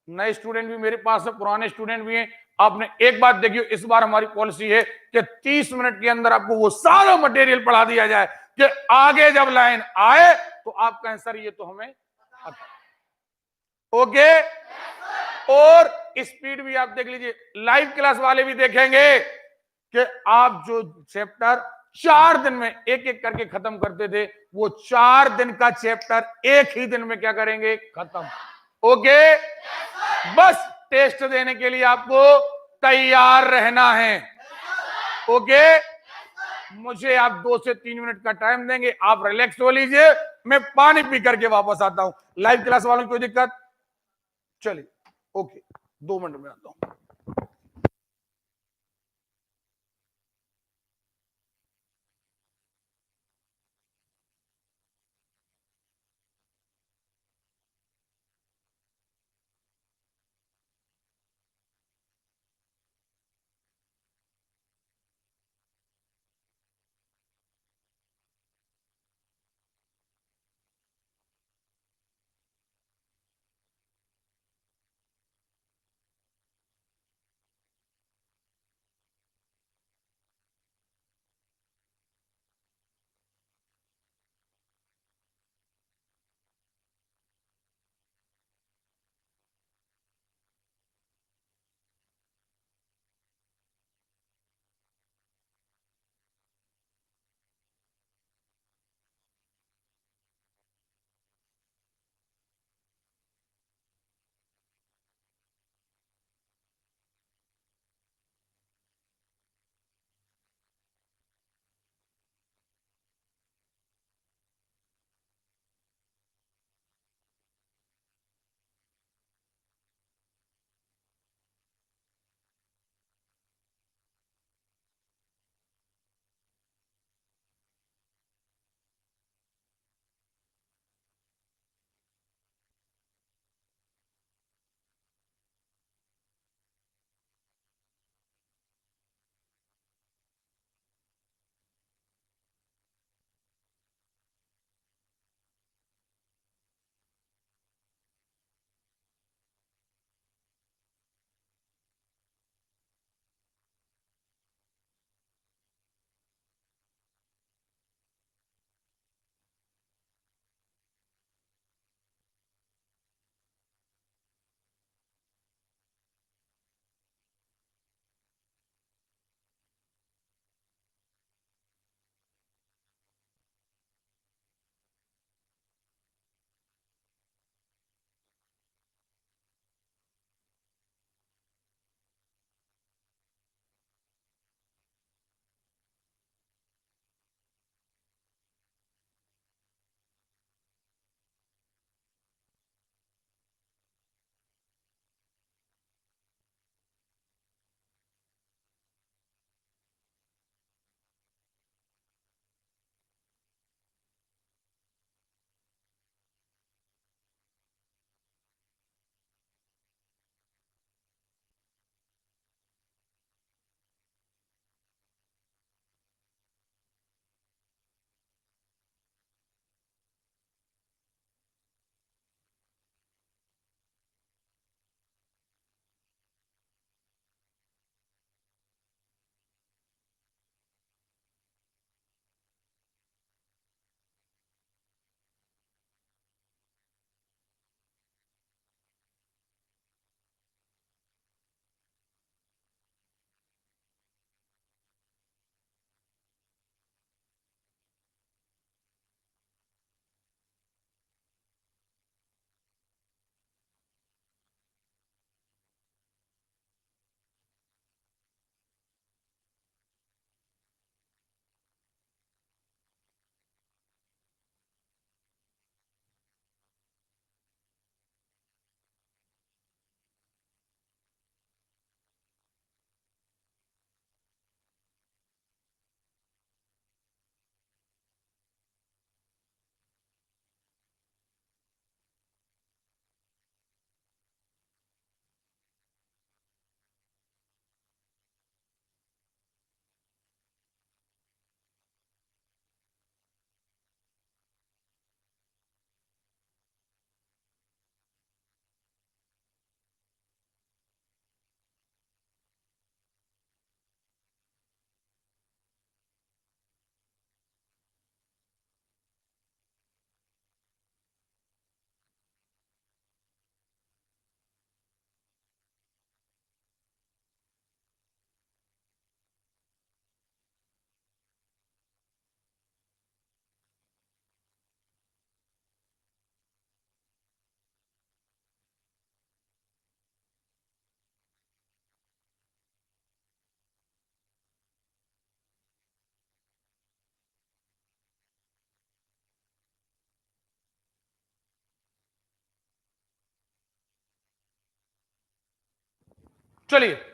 नए स्टूडेंट भी मेरे पास है, पुराने स्टूडेंट भी हैं। आपने एक बात देखियो, इस बार हमारी पॉलिसी है कि 30 मिनट के अंदर आपको वो सारा मटेरियल पढ़ा दिया जाए कि आगे जब लाइन आए तो आप कहें सर ये तो हमें ओके। और स्पीड भी आप देख लीजिए, लाइव क्लास वाले भी देखेंगे कि आप जो चैप्टर 4 दिन में एक एक करके खत्म करते थे, वो 4 दिन का चैप्टर एक ही दिन में क्या करेंगे, खत्म। ओके, बस टेस्ट देने के लिए आपको तैयार रहना है। ओके, मुझे आप 2 से 3 मिनट का टाइम देंगे, आप रिलैक्स हो लीजिए, मैं पानी पी करके वापस आता हूं। लाइव क्लास वालों की कोई दिक्कत? चलिए ओके, 2 मिनट में आता हूं। चलिए,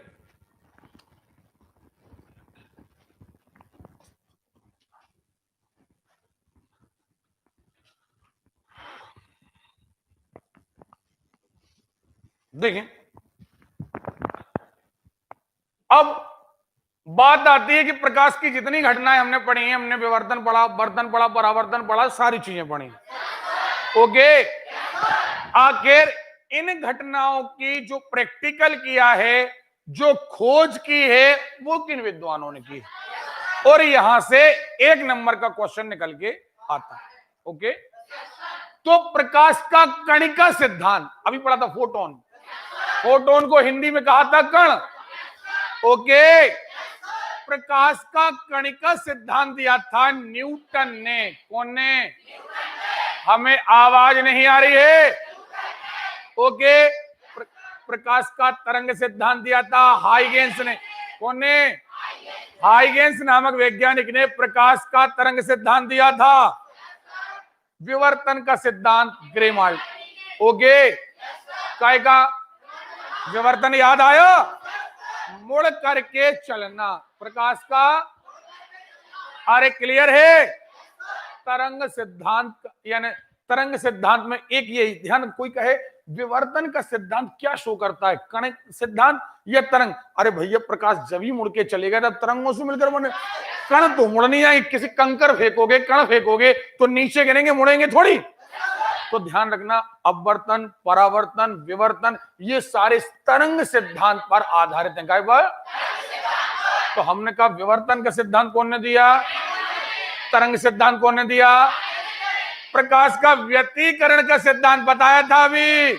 देखिए अब बात आती है कि प्रकाश की जितनी घटनाएं हमने पढ़ी हैं, हमने विवर्तन पढ़ा, वर्तन पढ़ा, परावर्तन पढ़ा, सारी चीजें पढ़ी। ओके, आखिर इन घटनाओं की जो प्रैक्टिकल किया है, जो खोज की है, वो किन विद्वानों ने की, और यहां से 1 नंबर का क्वेश्चन निकल के आता है। ओके, तो प्रकाश का कणिका सिद्धांत अभी पढ़ा था, फोटोन। फोटोन को हिंदी में कहा था कण। ओके, प्रकाश का कणिका सिद्धांत दिया था न्यूटन ने। कौन ने? हमें आवाज नहीं आ रही है। ओके, प्रकाश का तरंग सिद्धांत दिया था हाइगेंस ने। कौन ने? हाइगेंस नामक वैज्ञानिक ने प्रकाश का तरंग सिद्धांत दिया था। विवर्तन का सिद्धांत ग्रेमाल्ट। ओके, काय का विवर्तन याद आया? मुड़ करके चलना। प्रकाश का, अरे क्लियर है? तरंग सिद्धांत, यानी तरंग सिद्धांत में एक ये ध्यान, कोई कहे विवर्तन का सिद्धांत क्या शो करता है, कण सिद्धांत या तरंग? अरे भैया, प्रकाश जब ही मुड़ के चलेगा तब तरंगों से मिलकर बने। कण तो मुड़ नहीं आएंगे, किसी कंकर फेंकोगे, कण फेंकोगे तो नीचे गिरेंगे, मुड़ेंगे थोड़ी। तो ध्यान रखना, अपवर्तन, परावर्तन, विवर्तन, ये सारे तरंग सिद्धांत पर आधारित हैं। क्या? तो हमने कहा विवर्तन का सिद्धांत कौन ने दिया? तरंग सिद्धांत कौन ने दिया? प्रकाश का व्यतिकरण का सिद्धांत बताया था अभी।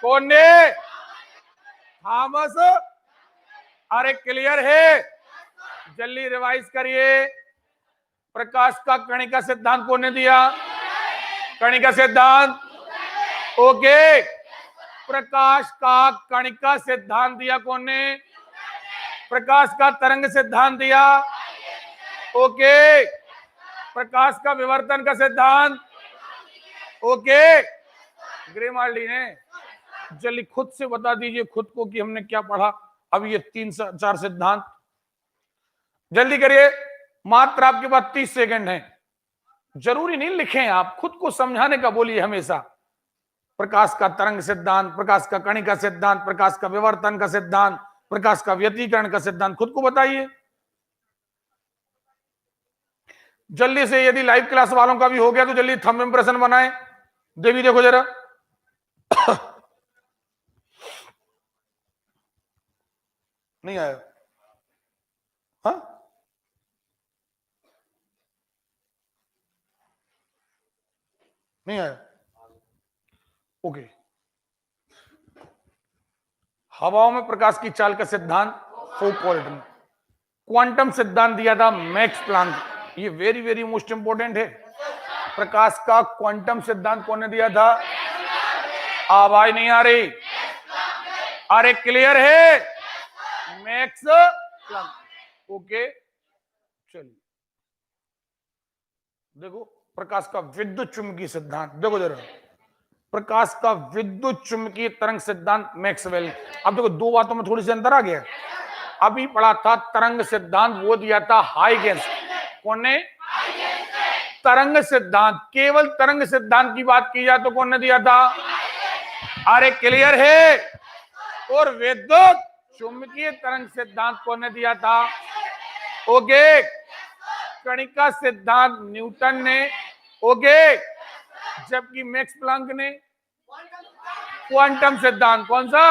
कौन ने? थॉमस। अरे क्लियर है? जल्दी रिवाइज करिए। प्रकाश का कणिका सिद्धांत कौन ने दिया? कणिका सिद्धांत। ओके, प्रकाश का कणिका सिद्धांत दिया कौन ने? प्रकाश का तरंग सिद्धांत दिया। ओके, प्रकाश का विवर्तन का सिद्धांत। ओके, ग्रेमाल्डी ने। जल्दी खुद से बता दीजिए खुद को कि हमने क्या पढ़ा। अब ये 3-4 सिद्धांत जल्दी करिए, मात्र आपके पास 30 सेकंड है। जरूरी नहीं लिखें, आप खुद को समझाने का बोलिए हमेशा। प्रकाश का तरंग सिद्धांत, प्रकाश का कणिका सिद्धांत, प्रकाश का विवर्तन का सिद्धांत, प्रकाश का व्यतिकरण का सिद्धांत, खुद को बताइए जल्दी से। यदि लाइव क्लास वालों का भी हो गया तो जल्दी थंब इंप्रेशन बनाएं। देवी देखो जरा। नहीं आया? हाँ, नहीं आया? ओके, हवाओं में प्रकाश की चाल का सिद्धांत फौकॉल्ट ने। क्वांटम सिद्धांत दिया था मैक्स प्लांक। ये वेरी वेरी मोस्ट इंपोर्टेंट है। प्रकाश का क्वांटम सिद्धांत कौन ने दिया था? आवाज नहीं आ रही। अरे क्लियर है? Max Planck. ओके, चलिए देखो प्रकाश का विद्युत चुंबकीय सिद्धांत। देखो जरा, प्रकाश का विद्युत चुंबकीय तरंग सिद्धांत मैक्सवेल। अब देखो 2 बातों में थोड़ी सी अंतर आ गया। अभी पढ़ा था तरंग सिद्धांत, वो दिया था हाइगेंस। कौन ने? तरंग सिद्धांत, केवल तरंग सिद्धांत की बात की जाए तो कौन ने दिया था? अरे क्लियर है? और विद्युत चुंबकीय तरंग सिद्धांत कौन ने दिया था? ओके, कणिका सिद्धांत न्यूटन ने। ओके, जबकि मैक्स प्लांक ने क्वांटम सिद्धांत। कौन सा?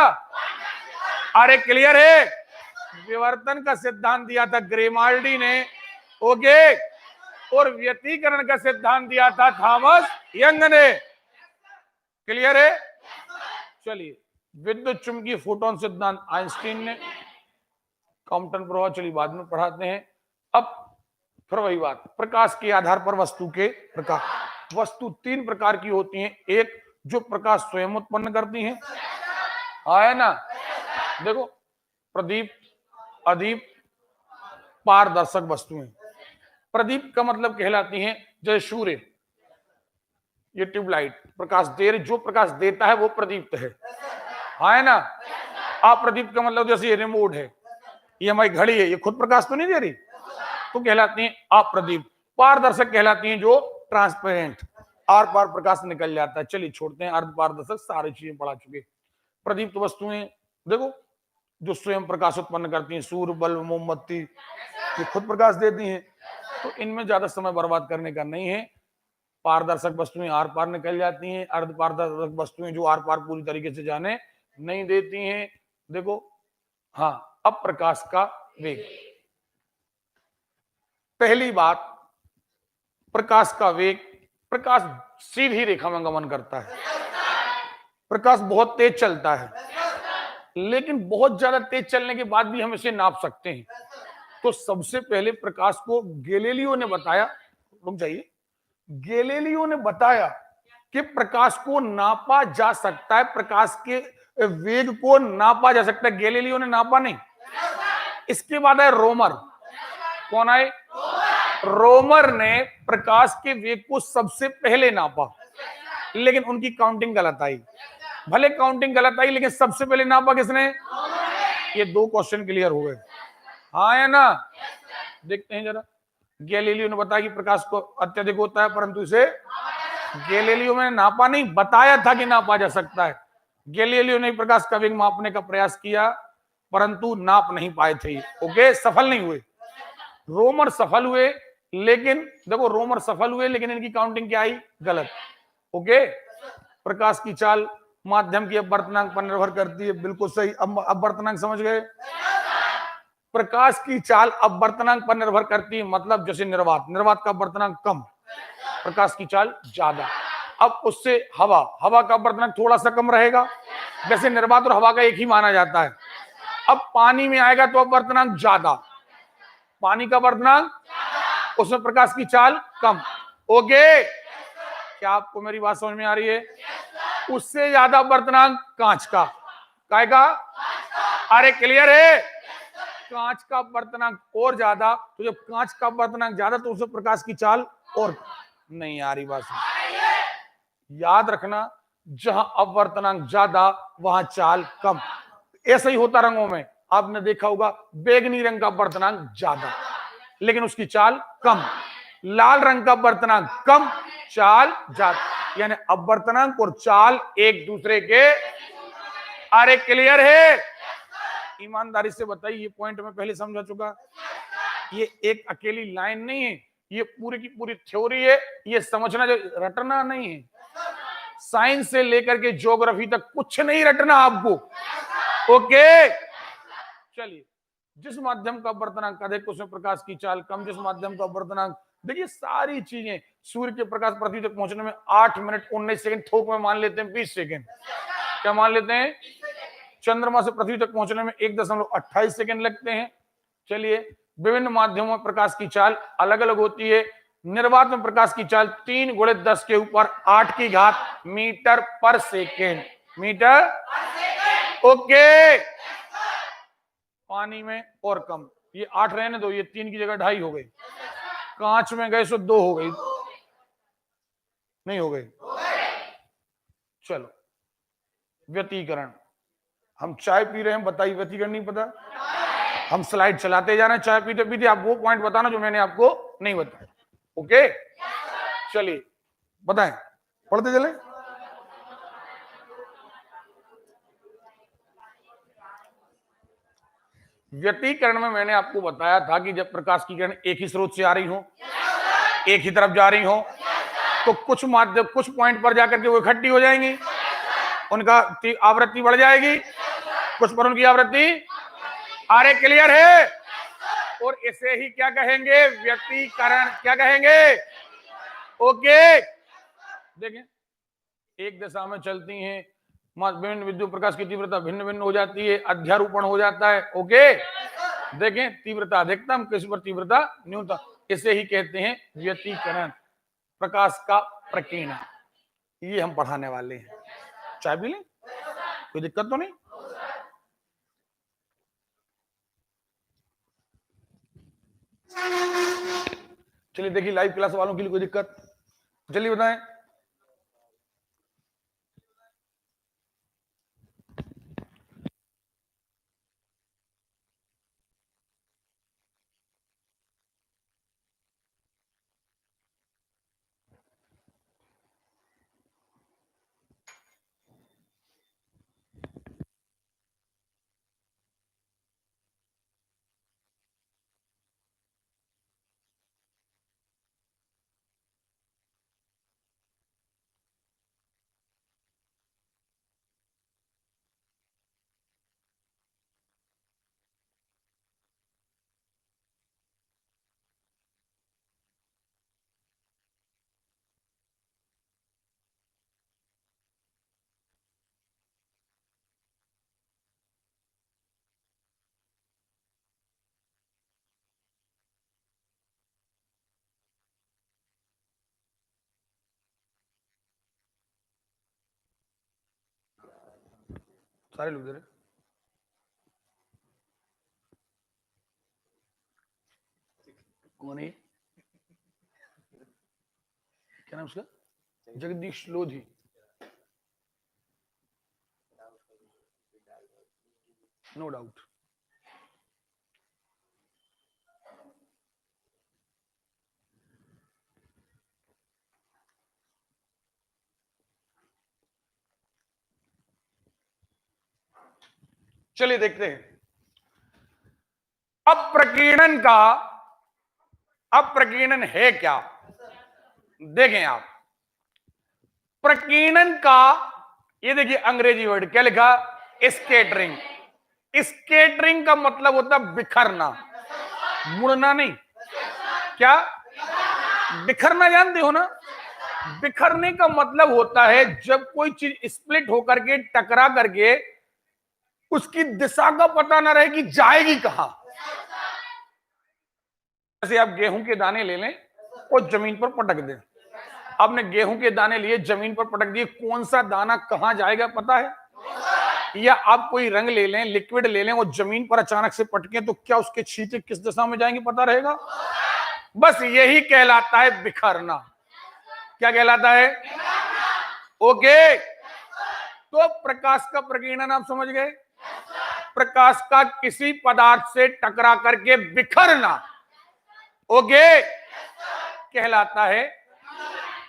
अरे क्लियर है? विवर्तन का सिद्धांत दिया था ग्रेमाल्डी ने। ओके, और व्यतिकरण का सिद्धांत दिया था थॉमस यंग ने। क्लियर है? चलिए, विद्युत चुंबकीय फोटोन सिद्धांत आइंस्टीन ने। कॉम्पटन प्रभाव चलिए बाद में पढ़ाते हैं। अब फिर वही बात, प्रकाश के आधार पर वस्तु के प्रकार। वस्तु 3 प्रकार की होती हैं। एक जो प्रकाश स्वयं उत्पन्न करती हैं, है ना? देखो, प्रदीप, अदीप, पारदर्शक वस्तुएं। प्रदीप का मतलब कहलाती हैं जैसे सूर्य, ये ट्यूबलाइट प्रकाश दे रही, जो प्रकाश देता है वो प्रदीप्त है ना? अप्रदीप्त का मतलब जैसे ये रिमोट है, ये हमारी घड़ी है, ये खुद प्रकाश तो नहीं दे रही, तो कहलाती है अप्रदीप्त। पारदर्शक कहलाती हैं जो ट्रांसपेरेंट, आर पार प्रकाश निकल जाता है। चलिए छोड़ते हैं अर्ध पारदर्शक, सारी चीजें पढ़ा चुके। प्रदीप्त वस्तुएं देखो जो स्वयं प्रकाश उत्पन्न करती हैं, सूर्य, बल्ब, मोमबत्ती, ये खुद प्रकाश देती हैं, तो इनमें ज्यादा समय बर्बाद करने का नहीं है। पारदर्शक वस्तुएं आर पार निकल जाती हैं, अर्ध पारदर्शक वस्तुएं जो आर पार पूरी तरीके से जाने नहीं देती हैं। देखो हाँ, अब प्रकाश का वेग। पहली बात, प्रकाश का वेग, प्रकाश सीधी रेखा में गमन करता है, प्रकाश बहुत तेज चलता है, लेकिन बहुत ज्यादा तेज चलने के बाद भी हम इसे नाप सकते हैं। तो सबसे पहले प्रकाश को गैलीलियो ने बताया, रुक जाइए, गैलीलियो ने बताया कि प्रकाश को नापा जा सकता है, प्रकाश के वेग को नापा जा सकता है। गैलीलियो ने नापा नहीं। इसके बाद है रोमर। कौन आए? रोमर ने प्रकाश के वेग को सबसे पहले नापा, लेकिन उनकी काउंटिंग गलत आई। भले काउंटिंग गलत आई, लेकिन सबसे पहले नापा किसने? ये दो क्वेश्चन क्लियर हो गए, हाँ है ना? देखते हैं जरा। गैलीलियो ने बताया कि प्रकाश को अत्यधिक होता है, परंतु इसे गैलीलियो ने नापा नहीं, बताया था कि नापा जा सकता है। गैलीलियो ने प्रकाश का वेग मापने का प्रयास किया, परंतु नाप नहीं पाए थे। ओके, सफल नहीं हुए। रोमर सफल हुए, लेकिन देखो रोमर सफल हुए, लेकिन इनकी काउंटिंग क्या आई? गलत। ओके, प्रकाश की चाल माध्यम की अपवर्तनांक पर निर्भर करती है, बिल्कुल सही। अपवर्तनांक समझ गए? प्रकाश की चाल अपवर्तनांक पर निर्भर करती है, मतलब जैसे निर्वात, निर्वात का अपवर्तनांक कम, प्रकाश की चाल ज्यादा। अब उससे हवा, हवा का अपवर्तनांक थोड़ा सा कम रहेगा, वैसे निर्वात और हवा का एक ही माना जाता है। अब पानी में आएगा तो अपवर्तनांक ज्यादा, पानी का अपवर्तनांक, उसमें प्रकाश की चाल कम। ओके, क्या आपको मेरी बात समझ में आ रही है? उससे ज्यादा अपवर्तनांक कांच का, काय का? अरे क्लियर है? कांच का अपवर्तनांक और ज्यादा, तो जब कांच का अपवर्तनांक ज्यादा तो उसमें प्रकाश की चाल और नहीं आ रही बात। याद रखना, जहां अपवर्तनांक ज्यादा वहां चाल कम। ऐसा ही होता रंगों में, आपने देखा होगा बैगनी रंग का अपवर्तनांक ज्यादा, लेकिन उसकी चाल कम। लाल रंग का अपवर्तनांक कम, चाल ज्यादा, यानी अपवर्तनांक और चाल एक दूसरे के। अरे क्लियर है? ईमानदारी से बताइए, ये पॉइंट मैं पहले समझा चुका। ये एक अकेली लाइन नहीं है, ये पूरी की पूरी थ्योरी है। ये समझना, जो रटना नहीं है। साइंस से लेकर के ज्योग्राफी तक कुछ नहीं रटना आपको। ओके, चलिए। जिस माध्यम का अपवर्तनांक अधिक उसमें प्रकाश की चाल कम, जिस माध्यम का अपवर्तनांक, देखिए सारी चीजें, सूर्य के प्रकाश पृथ्वी तक पहुंचने में 8 मिनट 19 सेकंड, थोक में मान लेते हैं 20 सेकंड। क्या मान लेते हैं? चंद्रमा से पृथ्वी तक पहुंचने में 1.28 सेकंड लगते हैं। चलिए, विभिन्न माध्यमों में प्रकाश की चाल अलग अलग होती है। निर्वात में प्रकाश की चाल 3 × 10 के ऊपर 8 की घात मीटर पर सेकेंड, मीटर। ओके, पानी में और कम, ये 8 रहने दो, ये 3 की जगह 2.5 हो गई। कांच में गए सो 2 हो गई, नहीं हो गई? चलो, व्यतीकरण। हम चाय पी रहे हैं, बताइए व्यतीकरण नहीं पता? हम स्लाइड चलाते जा रहे हैं चाय पीते पीते, आप वो पॉइंट बताना जो मैंने आपको नहीं बताया। ओके, चलिए बताएं, पढ़ते चले। व्यतीकरण में मैंने आपको बताया था कि जब प्रकाश की किरण एक ही स्रोत से आ रही हो, एक ही तरफ जा रही हो, तो कुछ माध्यम, कुछ पॉइंट पर जाकर के वो इकट्ठी हो जाएंगी, उनका आवृत्ति बढ़ जाएगी, कुछ पर उनकी आवृत्ति। अरे क्लियर है? और इसे ही क्या कहेंगे? व्यतीकरण। क्या कहेंगे? ओके, देखें, एक दिशा में चलती हैं, विभिन्न विद्युत प्रकाश की तीव्रता भिन्न भिन्न हो जाती है, अध्यारोपण हो जाता है। ओके, देखें, तीव्रता अधिकतम, किसी पर तीव्रता न्यूनतम, इसे ही कहते हैं व्यतीकरण, प्रकाश का प्रकीर्णन। ये हम पढ़ाने वाले हैं। चाय पी लें, कोई दिक्कत तो नहीं? चलिए देखिए, लाइव क्लास वालों के लिए कोई दिक्कत? चलिए बताएं। सारे लोग दे रहे। कौन है? क्या नाम उसका? जगदीश लोधी। No doubt. चलिए देखते हैं अप्रकीर्णन है क्या। देखें आप, प्रकीर्णन का ये देखिए अंग्रेजी वर्ड क्या लिखा, स्कैटरिंग। स्कैटरिंग का मतलब होता है बिखरना, मुड़ना नहीं। क्या? बिखरना जानते हो ना? बिखरने का मतलब होता है जब कोई चीज स्प्लिट होकर के टकरा करके उसकी दिशा का पता ना रहे कि जाएगी कहां। जैसे आप गेहूं के दाने ले लें और जमीन पर पटक दें। आपने गेहूं के दाने लिए, जमीन पर पटक दिए, कौन सा दाना कहां जाएगा पता है? या आप कोई रंग ले लें, लिक्विड ले लें और जमीन पर अचानक से पटके तो क्या उसके छींटे किस दिशा में जाएंगे पता रहेगा? बस यही कहलाता है बिखरना। क्या कहलाता है? ओके, तो प्रकाश का प्रकीर्णन आप समझ गए। प्रकाश का किसी पदार्थ से टकरा करके बिखरना ओके कहलाता है।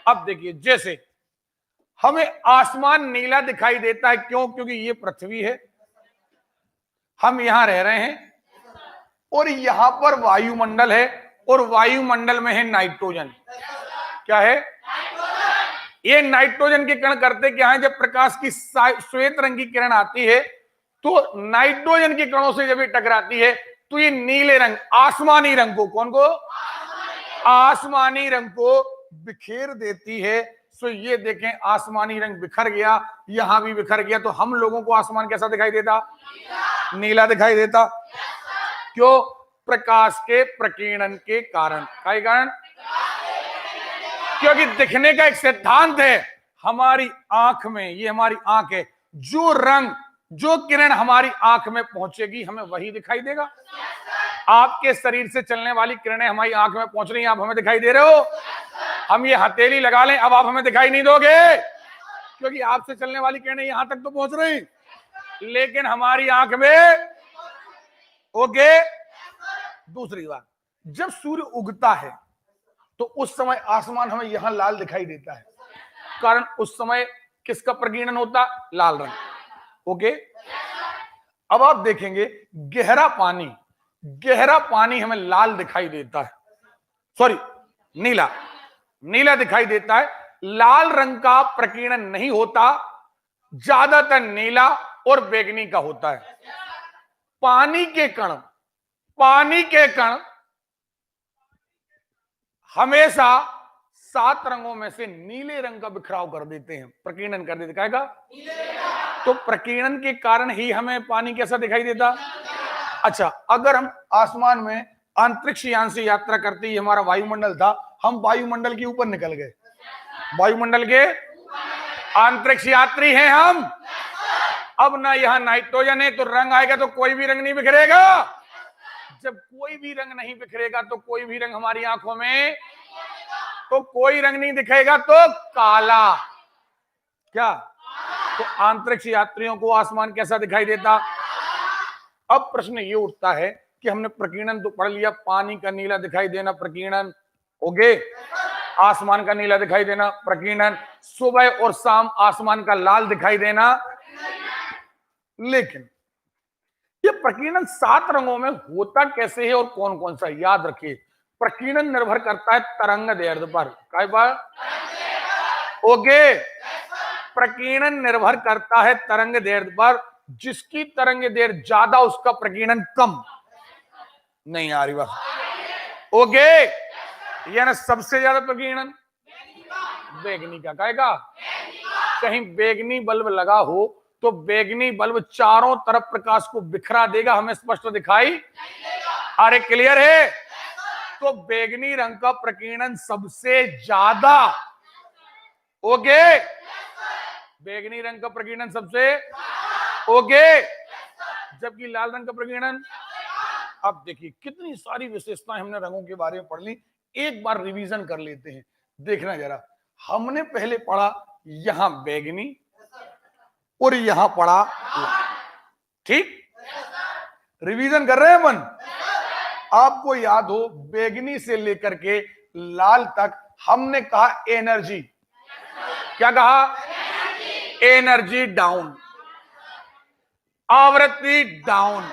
अब देखिए, जैसे हमें आसमान नीला दिखाई देता है, क्यों? क्योंकि ये पृथ्वी है, हम यहां रह रहे हैं और यहां पर वायुमंडल है और वायुमंडल में है नाइट्रोजन। क्या है? ये नाइट्रोजन के कण करते क्या है, जब प्रकाश की श्वेत रंग की किरण आती है तो नाइट्रोजन के कणों से जब ये टकराती है तो ये नीले रंग, आसमानी रंग को, कौन को? आसमानी रंग को बिखेर देती है। सो ये देखें, आसमानी रंग बिखर गया, यहां भी बिखर गया, तो हम लोगों को आसमान कैसा दिखाई देता? नीला दिखाई देता। क्यों? प्रकाश के प्रकीर्णन के कारण। क्या कारण? क्योंकि दिखने का एक सिद्धांत है, हमारी आंख में, ये हमारी आंख है, जो रंग, जो किरण हमारी आंख में पहुंचेगी हमें वही दिखाई देगा। आपके शरीर से चलने वाली किरणें हमारी आंख में पहुंच रही हैं, आप हमें दिखाई दे रहे हो। हम ये हथेली लगा लें, अब आप हमें दिखाई नहीं दोगे, क्योंकि आपसे चलने वाली किरणें यहां तक तो पहुंच रही, लेकिन हमारी आंख में ओके। दूसरी बात, जब सूर्य उगता है तो उस समय आसमान हमें यहां लाल दिखाई देता है, कारण उस समय किसका प्रकीर्णन होता? लाल रंग। ओके, अब आप देखेंगे गहरा पानी हमें लाल दिखाई देता है, सॉरी नीला दिखाई देता है। लाल रंग का प्रकीर्णन नहीं होता, ज्यादातर नीला और बैगनी का होता है। पानी के कण हमेशा 7 रंगों में से नीले रंग का बिखराव कर देते हैं, प्रकीर्णन कर देते हैं। तो प्रकीर्णन के कारण ही हमें पानी कैसा दिखाई देता? अच्छा, अगर हम आसमान में अंतरिक्ष यान से यात्रा करते ही हमारा वायुमंडल था, हम वायुमंडल के ऊपर निकल गए, वायुमंडल के अंतरिक्ष यात्री हैं हम। अब ना यहाँ नाइट्रोजन है तो रंग आएगा तो कोई भी रंग नहीं बिखरेगा। जब कोई भी रंग नहीं बिखरेगा तो कोई भी रंग हमारी आंखों में, तो कोई रंग नहीं दिखेगा तो काला। क्या? तो अंतरिक्ष यात्रियों को आसमान कैसा दिखाई देता? अब प्रश्न ये उठता है कि हमने प्रकीर्णन तो पढ़ लिया, पानी का नीला दिखाई देना प्रकीर्णन, ओके, आसमान का नीला दिखाई देना प्रकीर्णन, सुबह और शाम आसमान का लाल दिखाई देना। लेकिन ये प्रकीर्णन 7 रंगों में होता कैसे है और कौन कौन सा? याद रखिए, प्रकीर्णन निर्भर करता है तरंग दैर्ध्य पर। काय पर? ओके, प्रकीर्णन निर्भर करता है तरंग दैर्ध्य पर। जिसकी तरंग दैर्ध्य ज्यादा उसका प्रकीर्णन कम। नहीं आ रही बात? ओके, यानी सबसे ज्यादा प्रकीर्णन बैगनी का। काय का? कहीं बैगनी बल्ब लगा हो तो बैगनी बल्ब चारों तरफ प्रकाश को बिखरा देगा, हमें स्पष्ट दिखाई। अरे क्लियर है? तो बैगनी रंग का प्रकीर्णन सबसे ज्यादा। ओके, बैगनी रंग का प्रकीर्णन सबसे, ओके, जबकि लाल रंग का प्रकीर्णन। अब देखिए कितनी सारी विशेषताएं हमने रंगों के बारे में पढ़ ली, एक बार रिवीजन कर लेते हैं। देखना जरा, हमने पहले पढ़ा यहां बैगनी और यहां पढ़ा लाल, ठीक। रिवीजन कर रहे हैं अपन। आपको याद हो बैगनी से लेकर के लाल तक हमने कहा एनर्जी, क्या कहा? एनर्जी डाउन, आवृत्ति डाउन।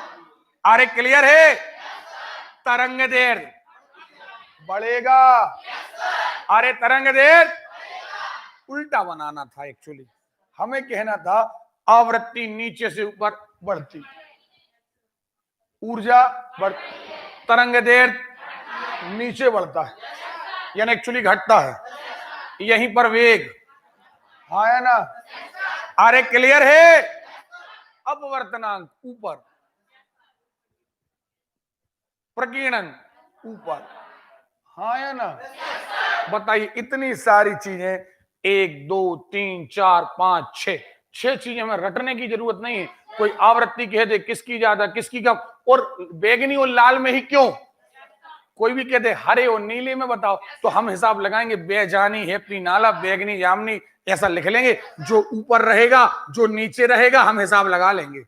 अरे क्लियर है? तरंग देर बढ़ेगा। अरे तरंग देर उल्टा बनाना था, एक्चुअली हमें कहना था आवृत्ति नीचे से ऊपर बढ़ती, ऊर्जा बढ़, तरंग देर नीचे बढ़ता है, यानी एक्चुअली घटता है। यहीं पर वेग, हाँ है ना? अरे क्लियर है? अपवर्तनांक ऊपर, प्रकीर्णन ऊपर, हाँ है ना? बताइए इतनी सारी चीजें, 1 2 3 4 5 6 चीजें हमें रटने की जरूरत नहीं है। कोई आवृत्ति कह दे किसकी ज्यादा किसकी कम, और बैगनी और लाल में ही क्यों, कोई भी कह दे हरे और नीले में बताओ, तो हम हिसाब लगाएंगे बेजानी हेपनी नाला बैगनी जामनी, ऐसा लिख लेंगे। जो ऊपर रहेगा जो नीचे रहेगा हम हिसाब लगा लेंगे,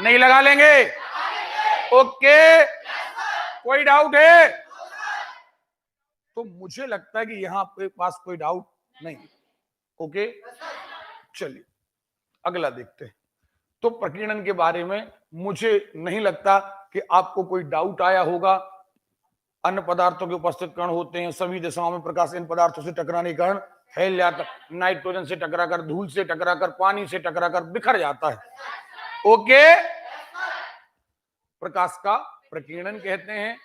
नहीं लगा लेंगे? ओके, कोई डाउट है? तो मुझे लगता है कि यहां आपके पास कोई डाउट नहीं। ओके, चलिए अगला देखते हैं। तो प्रकीर्णन के बारे में मुझे नहीं लगता कि आपको कोई डाउट आया होगा। अन्य पदार्थों के उपस्थित कण होते हैं, सभी दिशाओं में प्रकाश इन पदार्थों से टकराने के कारण फैल जाता, नाइट्रोजन से टकराकर, धूल से टकराकर, पानी से टकराकर बिखर जाता है। ओके, प्रकाश का प्रकीर्णन कहते हैं।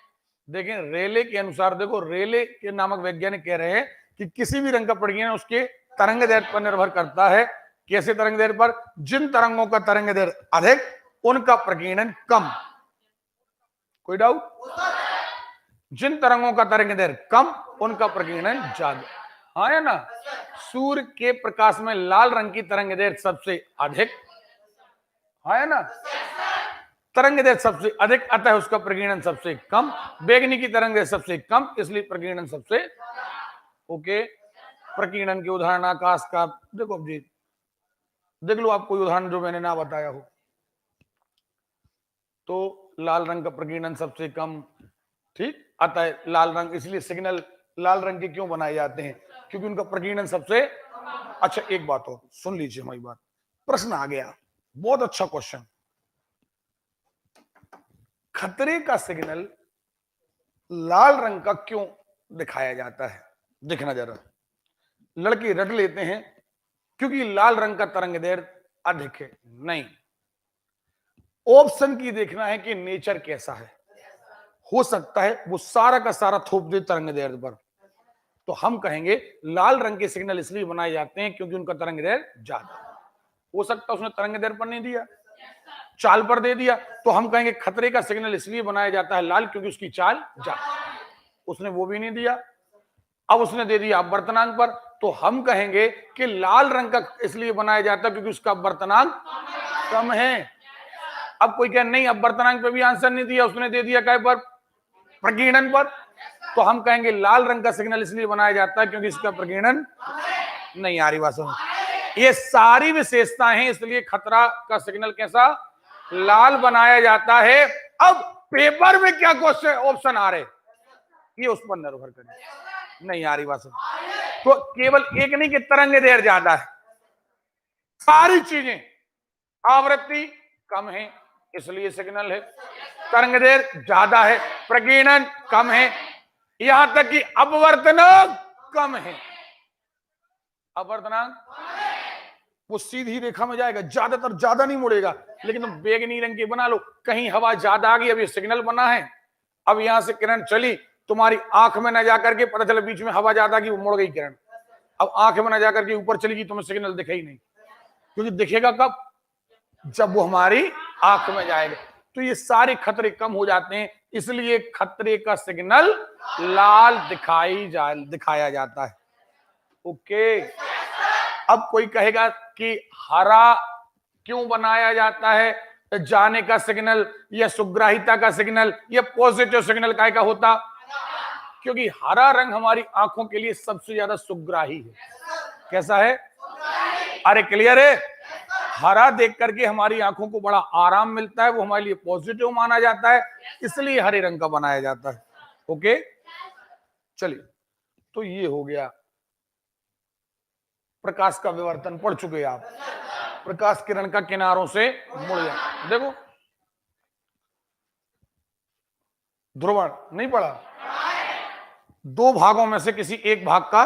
देखें रेले के अनुसार, देखो रेले के नामक वैज्ञानिक कह रहे हैं कि किसी भी रंग का प्रकीर्णन उसके तरंग दैर्घ्य पर निर्भर करता है। कैसे तरंग दैर्घ्य पर? जिन तरंगों का तरंग दैर्घ्य अधिक उनका प्रकीर्णन कम। कोई डाउट? जिन तरंगों का तरंग दैर्घ्य कम उनका प्रकीर्णन ज्यादा, हाँ है ना? सूर्य के प्रकाश में लाल रंग की तरंग दैर्घ्य सबसे अधिक, हाँ है ना? तरंग दैर्घ्य सबसे अधिक, अतः उसका प्रकीर्णन सबसे कम। बैगनी की तरंग दैर्घ्य सबसे कम, इसलिए प्रकीर्णन सबसे। ओके, प्रकीर्णन के उदाहरण आकाश का, देखो जी देख लो आप कोई उदाहरण जो मैंने ना बताया हो। तो लाल रंग का प्रकीर्णन सबसे कम, ठीक। अतः लाल रंग, इसलिए सिग्नल लाल रंग के क्यों बनाए जाते हैं? क्योंकि उनका प्रकीर्णन सबसे। अच्छा एक बात हो, सुन लीजिए हमारी बात। प्रश्न आ गया, बहुत अच्छा क्वेश्चन। खतरे का सिग्नल लाल रंग का क्यों दिखाया जाता है? देखना जरा, लड़के रट लेते हैं क्योंकि लाल रंग का तरंग दैर्घ्य अधिक है, नहीं। ऑप्शन की देखना है कि नेचर कैसा है। हो सकता है वो सारा का सारा थोप दे तरंग दैर्घ्य पर, तो हम कहेंगे लाल रंग के सिग्नल इसलिए बनाए जाते हैं क्योंकि उनका तरंग दैर्घ्य ज्यादा। हो सकता है उसने तरंग दैर्घ्य पर नहीं दिया, चाल पर दे दिया, तो हम कहेंगे खतरे का सिग्नल इसलिए बनाया जाता है लाल क्योंकि उसकी चाल ज्यादा। उसने वो भी नहीं दिया, अब उसने दे दिया अपवर्तनांक पर, तो हम कहेंगे कि लाल रंग का इसलिए बनाया जाता है क्योंकि उसका अपवर्तनांक कम है। अब कोई कहे नहीं अपवर्तनांक पे भी आंसर नहीं दिया, उसने दे दिया काय पर? प्रकीर्णन पर, तो हम कहेंगे लाल रंग का सिग्नल इसलिए बनाया जाता है क्योंकि इसका प्रकीर्णन नहीं आ रही बात समझ। ये सारी विशेषताएं हैं, इसलिए खतरा का सिग्नल कैसा लाल बनाया जाता है। अब पेपर में क्या क्वेश्चन ऑप्शन आ रहे, ये उस पर निर्भर करे, नहीं आ रही बात समझ। तो केवल एक नहीं कि तरंग दैर्घ्य ज्यादा है, सारी चीजें, आवृत्ति कम है इसलिए सिग्नल है, तरंग दैर्घ्य ज्यादा है, प्रकीर्णन कम है, यहां तक कि अपवर्तनांक कम है। अपवर्तनांक वो सीधी रेखा में जाएगा, ज्यादातर ज्यादा नहीं मुड़ेगा। लेकिन तुम बैगनी रंग के बना लो, कहीं हवा ज्यादा आ गई, अब ये सिग्नल बना है, अब यहां से किरण चली, तुम्हारी आंख में न जाकर के पता चला बीच में हवा ज्यादा की, वो मुड़ गई किरण। अब आंख में न जाकर के ऊपर चली गई, तुम्हें सिग्नल दिखे ही नहीं, क्योंकि दिखेगा कब? जब वो हमारी आंख में जाएगा। तो ये सारे खतरे कम हो जाते हैं, इसलिए खतरे का सिग्नल लाल दिखाया जाता है। ओके, अब कोई कहेगा कि हरा क्यों बनाया जाता है? जाने का सिग्नल या सुग्राहिता का सिग्नल या पॉजिटिव सिग्नल काय का होता? क्योंकि हरा रंग हमारी आंखों के लिए सबसे ज्यादा सुग्राही है। कैसा है? अरे क्लियर है? हरा देख करके हमारी आंखों को बड़ा आराम मिलता है, वो हमारे लिए पॉजिटिव माना जाता है, इसलिए हरे रंग का बनाया जाता है। ओके, चलिए, तो ये हो गया प्रकाश का विवर्तन। पढ़ चुके आप, प्रकाश किरण का किनारों से मुड़ जाए। देखो ध्रुवण नहीं पढ़ा, दो भागों में से किसी एक भाग का,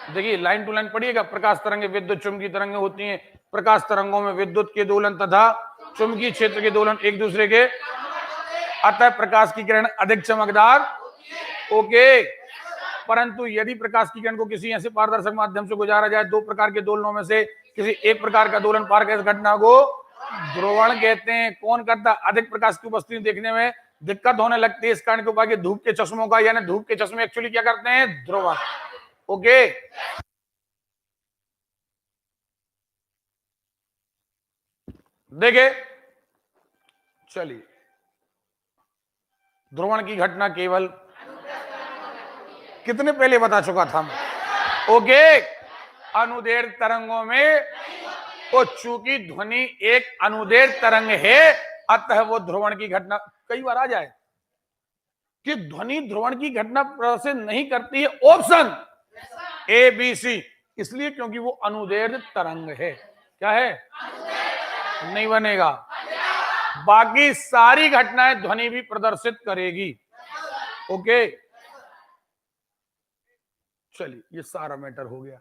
देखिए लाइन टू लाइन पढ़िएगा। प्रकाश तरंगे विद्युत चुंबकीय तरंगे होती हैं। प्रकाश तरंगों में विद्युत के दोलन तथा चुंबकीय क्षेत्र के दोलन एक दूसरे के, अतः प्रकाश की किरण अधिक चमकदार। ओके, परंतु यदि प्रकाश की किरण को किसी ऐसे पारदर्शक माध्यम से गुजारा जाए, दो प्रकार के दोलनों में से किसी एक प्रकार का दोलन पार कर, इस घटना को ध्रुवण कहते हैं। कौन करता? अधिक प्रकाश की उपस्थिति देखने में दिक्कत होने लगती है, इस कारण के उपाय के धूप के चश्मों का, यानी धूप के चश्मे एक्चुअली क्या करते हैं? ध्रुवण। ओके, देखे, चलिए, ध्रुवण की घटना केवल कितने पहले बता चुका था मैं। ओके, अनुदैर्घ्य तरंगों में, तो चूंकि ध्वनि एक अनुदैर्घ्य तरंग है, अतः वो ध्रुवण की घटना, कई बार आ जाए कि ध्वनि ध्रुवण की घटना प्रदर्शित नहीं करती है, ऑप्शन ए बी सी, इसलिए क्योंकि वो अनुदैर्घ्य तरंग है। क्या है? नहीं बनेगा। बाकी सारी घटनाएं ध्वनि भी प्रदर्शित करेगी। ओके, चलिए, ये सारा मैटर हो गया।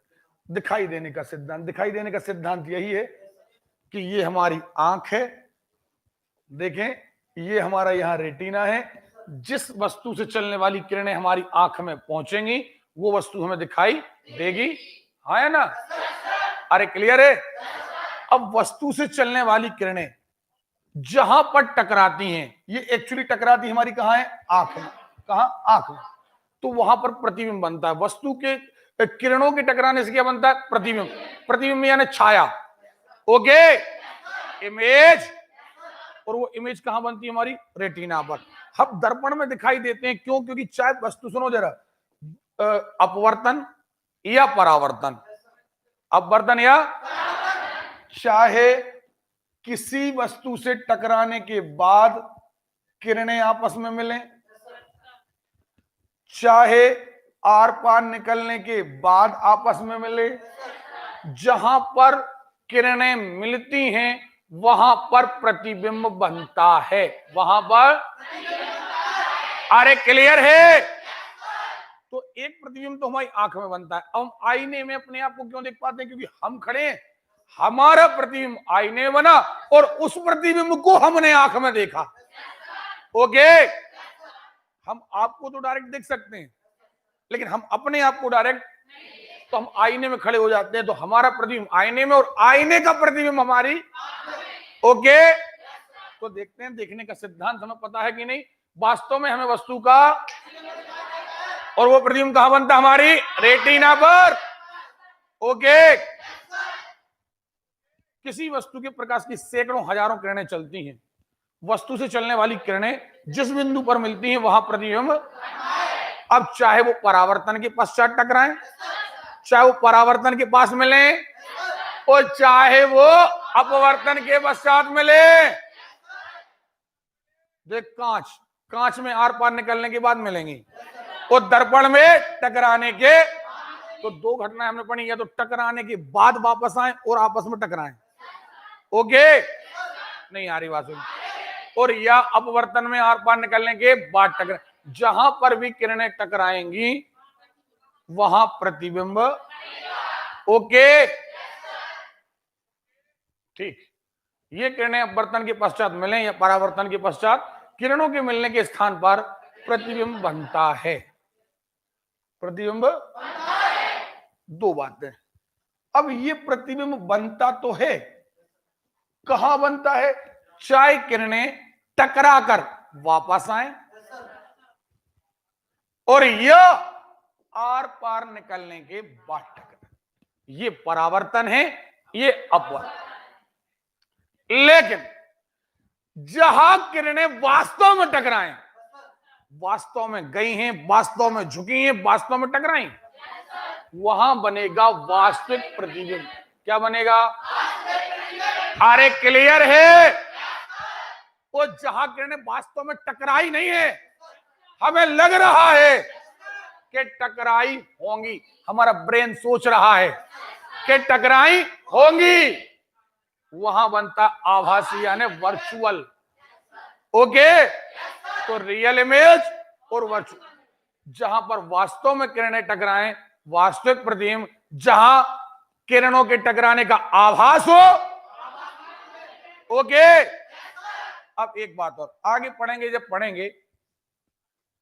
दिखाई देने का सिद्धांत, दिखाई देने का सिद्धांत यही है कि ये हमारी आंख है, देखें, ये हमारा यहां रेटिना है। जिस वस्तु से चलने वाली किरणें हमारी आंख में पहुंचेंगी, वो वस्तु हमें दिखाई देगी। हाँ है ना? अरे क्लियर है? अब वस्तु से चलने वाली किरणें जहां पर टकराती हैं, ये एक्चुअली टकराती हमारी कहां है? आंख में। कहां? आंख में। तो वहां पर प्रतिबिंब बनता है। वस्तु के किरणों के टकराने से क्या बनता है? प्रतिबिंब। प्रतिबिंब यानी छाया। Okay, image. और वो इमेज कहां बनती है? हमारी रेटिना पर। हम दर्पण में दिखाई देते हैं, क्यों? क्योंकि चाहे वस्तु, सुनो जरा, अपवर्तन या परावर्तन, अपवर्तन या, चाहे किसी वस्तु से टकराने के बाद किरणें आपस में मिलें, चाहे आर पार निकलने के बाद आपस में मिले, जहां पर किरणें मिलती हैं वहां पर प्रतिबिंब बनता है। वहां पर, अरे क्लियर है? तो एक प्रतिबिंब तो हमारी आंख में बनता है। अब हम आईने में अपने आप को क्यों देख पाते हैं? क्योंकि हम खड़े हैं, हमारा प्रतिबिंब आईने में बना और उस प्रतिबिंब को हमने आंख में देखा। ओके, हम आपको तो डायरेक्ट देख सकते हैं, लेकिन हम अपने आप को डायरेक्ट, तो हम आईने में खड़े हो जाते हैं, तो हमारा प्रतिबिंब आईने में और आईने का प्रतिबिंब हमारी। ओके, तो देखते हैं, देखने का सिद्धांत हमें पता है कि नहीं? वास्तव में हमें वस्तु का, और वो प्रतिबिंब कहां बनता? हमारी रेटिना पर। ओके, किसी वस्तु के प्रकाश की सैकड़ों हजारों किरणें चलती हैं। वस्तु से चलने वाली किरणें जिस बिंदु पर मिलती हैं वहां प्रतिबिंब। अब चाहे वो परावर्तन के पश्चात टकराएं, चाहे वो परावर्तन के पास मिले, और चाहे वो अपवर्तन के पश्चात मिले। देख, कांच में आर पार निकलने के बाद मिलेंगी, और दर्पण में टकराने के, तो दो घटनाएं हमने पढ़ी, या तो टकराने के बाद वापस आए और आपस में टकराएं। ओके, नहीं आ रही बात सुन? और या अपवर्तन में आर पार निकलने के बाद टकराए। जहां पर भी किरणें टकराएंगी वहां प्रतिबिंब। ओके, ठीक। ये किरणें अपवर्तन के पश्चात मिलें या परावर्तन के पश्चात, किरणों के मिलने के स्थान पर प्रतिबिंब बनता है। प्रतिबिंब, दो बातें। अब ये प्रतिबिंब बनता तो है, कहां बनता है? चाहे किरणें टकरा कर वापस आए, और यह आर पार निकलने के बाद टकराए। ये परावर्तन है, ये अपवर्तन। लेकिन जहां किरणें वास्तव में टकराएं, वास्तव में गई हैं, वास्तव में झुकी हैं, वास्तव में टकराई, वहां बनेगा वास्तविक प्रतिबिंब। क्या बनेगा? अरे क्लियर है? वो जहां किरणें वास्तव में टकराई नहीं है, हमें लग रहा है कि टकराई होंगी, हमारा ब्रेन सोच रहा है कि टकराई होंगी, वहां बनता आभासी यानी वर्चुअल। ओके, तो रियल इमेज और वर्चुअल, जहां पर वास्तव में किरणें टकराएं, वास्तविक प्रतिबिंब, जहां किरणों के टकराने का आभास हो। ओके, अब एक बात और आगे पढ़ेंगे, जब पढ़ेंगे,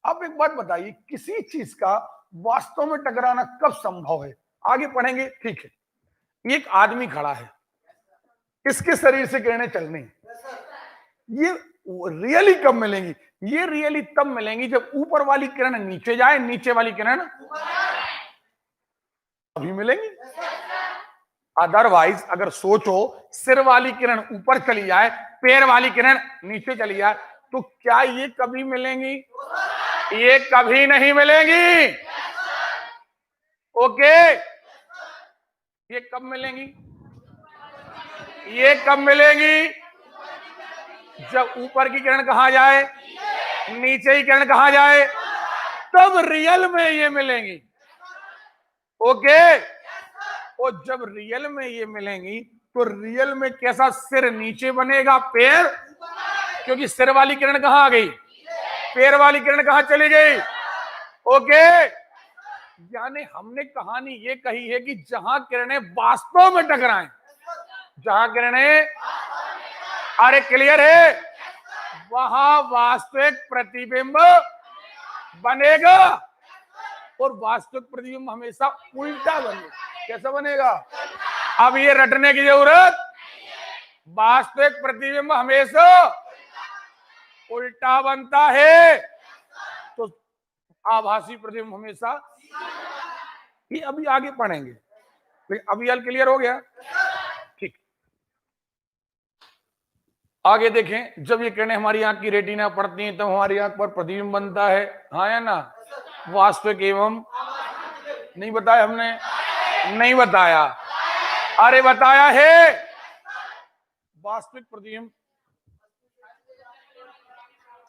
अब एक बात बताइए, किसी चीज का वास्तव में टकराना कब संभव है? आगे पढ़ेंगे, ठीक है। एक आदमी खड़ा है, इसके शरीर से किरणें चल रही, ये रियली कब मिलेंगी? ये रियली तब मिलेंगी जब ऊपर वाली किरण नीचे जाए, नीचे वाली किरण अभी मिलेंगी। अदरवाइज अगर सोचो, सिर वाली किरण ऊपर चली जाए, पैर वाली किरण नीचे चली जाए, तो क्या ये कभी मिलेंगी? ये कभी नहीं मिलेंगी। ओके, ये कब मिलेंगी? ये कब मिलेंगी? जब ऊपर की किरण कहां जाए, नीचे की किरण कहां जाए, तब रियल में ये मिलेंगी। ओके, और जब रियल में ये मिलेंगी, तो रियल में कैसा? सिर नीचे बनेगा, पैर, क्योंकि सिर वाली किरण कहां आ गई, पैर वाली किरण कहां चली गई। ओके, यानी हमने कहानी ये कही है कि जहां किरणें वास्तव में टकराएं, जहां किरणें, अरे क्लियर है, वहां वास्तविक प्रतिबिंब बनेगा, और वास्तविक प्रतिबिंब हमेशा उल्टा बनेगा। कैसा बनेगा? अब ये रटने की जरूरत, वास्तविक प्रतिबिंब हमेशा उल्टा बनता है, तो आभासी प्रतिबिंब हमेशा, ये अभी आगे पढ़ेंगे, लेकिन अभी हल क्लियर हो गया, ठीक। आगे देखें, जब ये किरणें हमारी आंख की रेटिना पड़ती हैं, तब हमारी आंख पर प्रतिबिंब बनता है, हाँ या ना? वास्तविक एवं, नहीं बताया हमने? नहीं बताया? अरे बताया है। वास्तविक प्रतिबिंब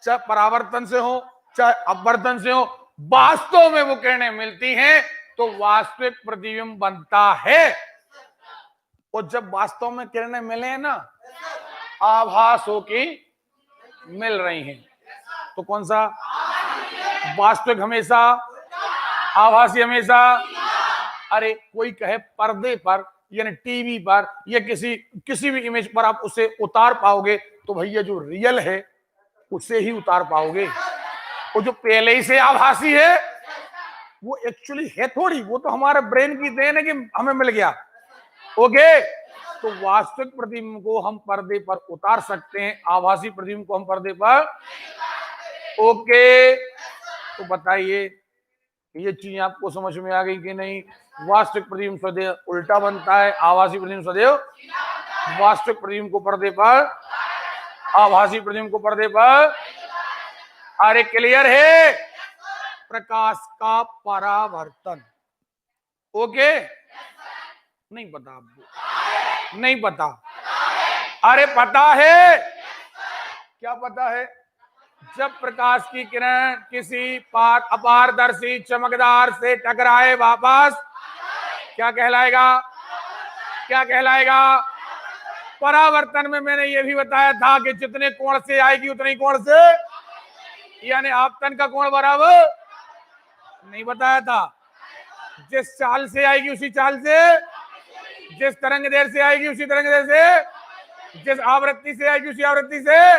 चाहे परावर्तन से हो, चाहे अपवर्तन से हो, वास्तव में वो किरणें मिलती हैं, तो वास्तविक प्रतिबिंब बनता है। और जब वास्तव में किरणें मिले हैं ना, आभास हो कि मिल रही हैं, तो कौन सा? वास्तविक हमेशा, आभासी हमेशा। अरे कोई कहे पर्दे पर, यानी टीवी पर, या किसी भी इमेज पर आप उसे उतार पाओगे, तो भैया जो रियल है उसे ही उतार पाओगे, और जो पहले ही से आभासी है वो एक्चुअली है थोड़ी, वो तो हमारे ब्रेन की देन है कि हमें मिल गया। ओके, तो वास्तविक प्रतिबिंब को हम पर्दे पर उतार सकते हैं, आभासी प्रतिबिंब को हम पर्दे पर। ओके, तो बताइए ये चीज आपको समझ में आ गई कि नहीं? वास्तविक प्रतिबिंब सदैव उल्टा बनता है, आभासी प्रतिबिंब सदैव, वास्तविक प्रतिबिंब को पर्दे पर, आभासी प्रतिबिंब को पर्दे पर। अरे क्लियर है? प्रकाश का परावर्तन। ओके, नहीं पता आपको? नहीं पता? अरे पता है, क्या पता है? जब प्रकाश की किरण किसी अपारदर्शी चमकदार से टकराए वापस, क्या कहलाएगा? क्या कहलाएगा? परावर्तन में मैंने ये भी बताया था कि जितने कोण से आएगी उतने कोण से, यानी आपतन का कोण बराबर, नहीं बताया था? जिस चाल से आएगी उसी चाल से, जिस तरंग दैर्घ्य से आएगी उसी तरंग दैर्घ्य से, जिस आवृत्ति से आएगी उसी आवृत्ति से,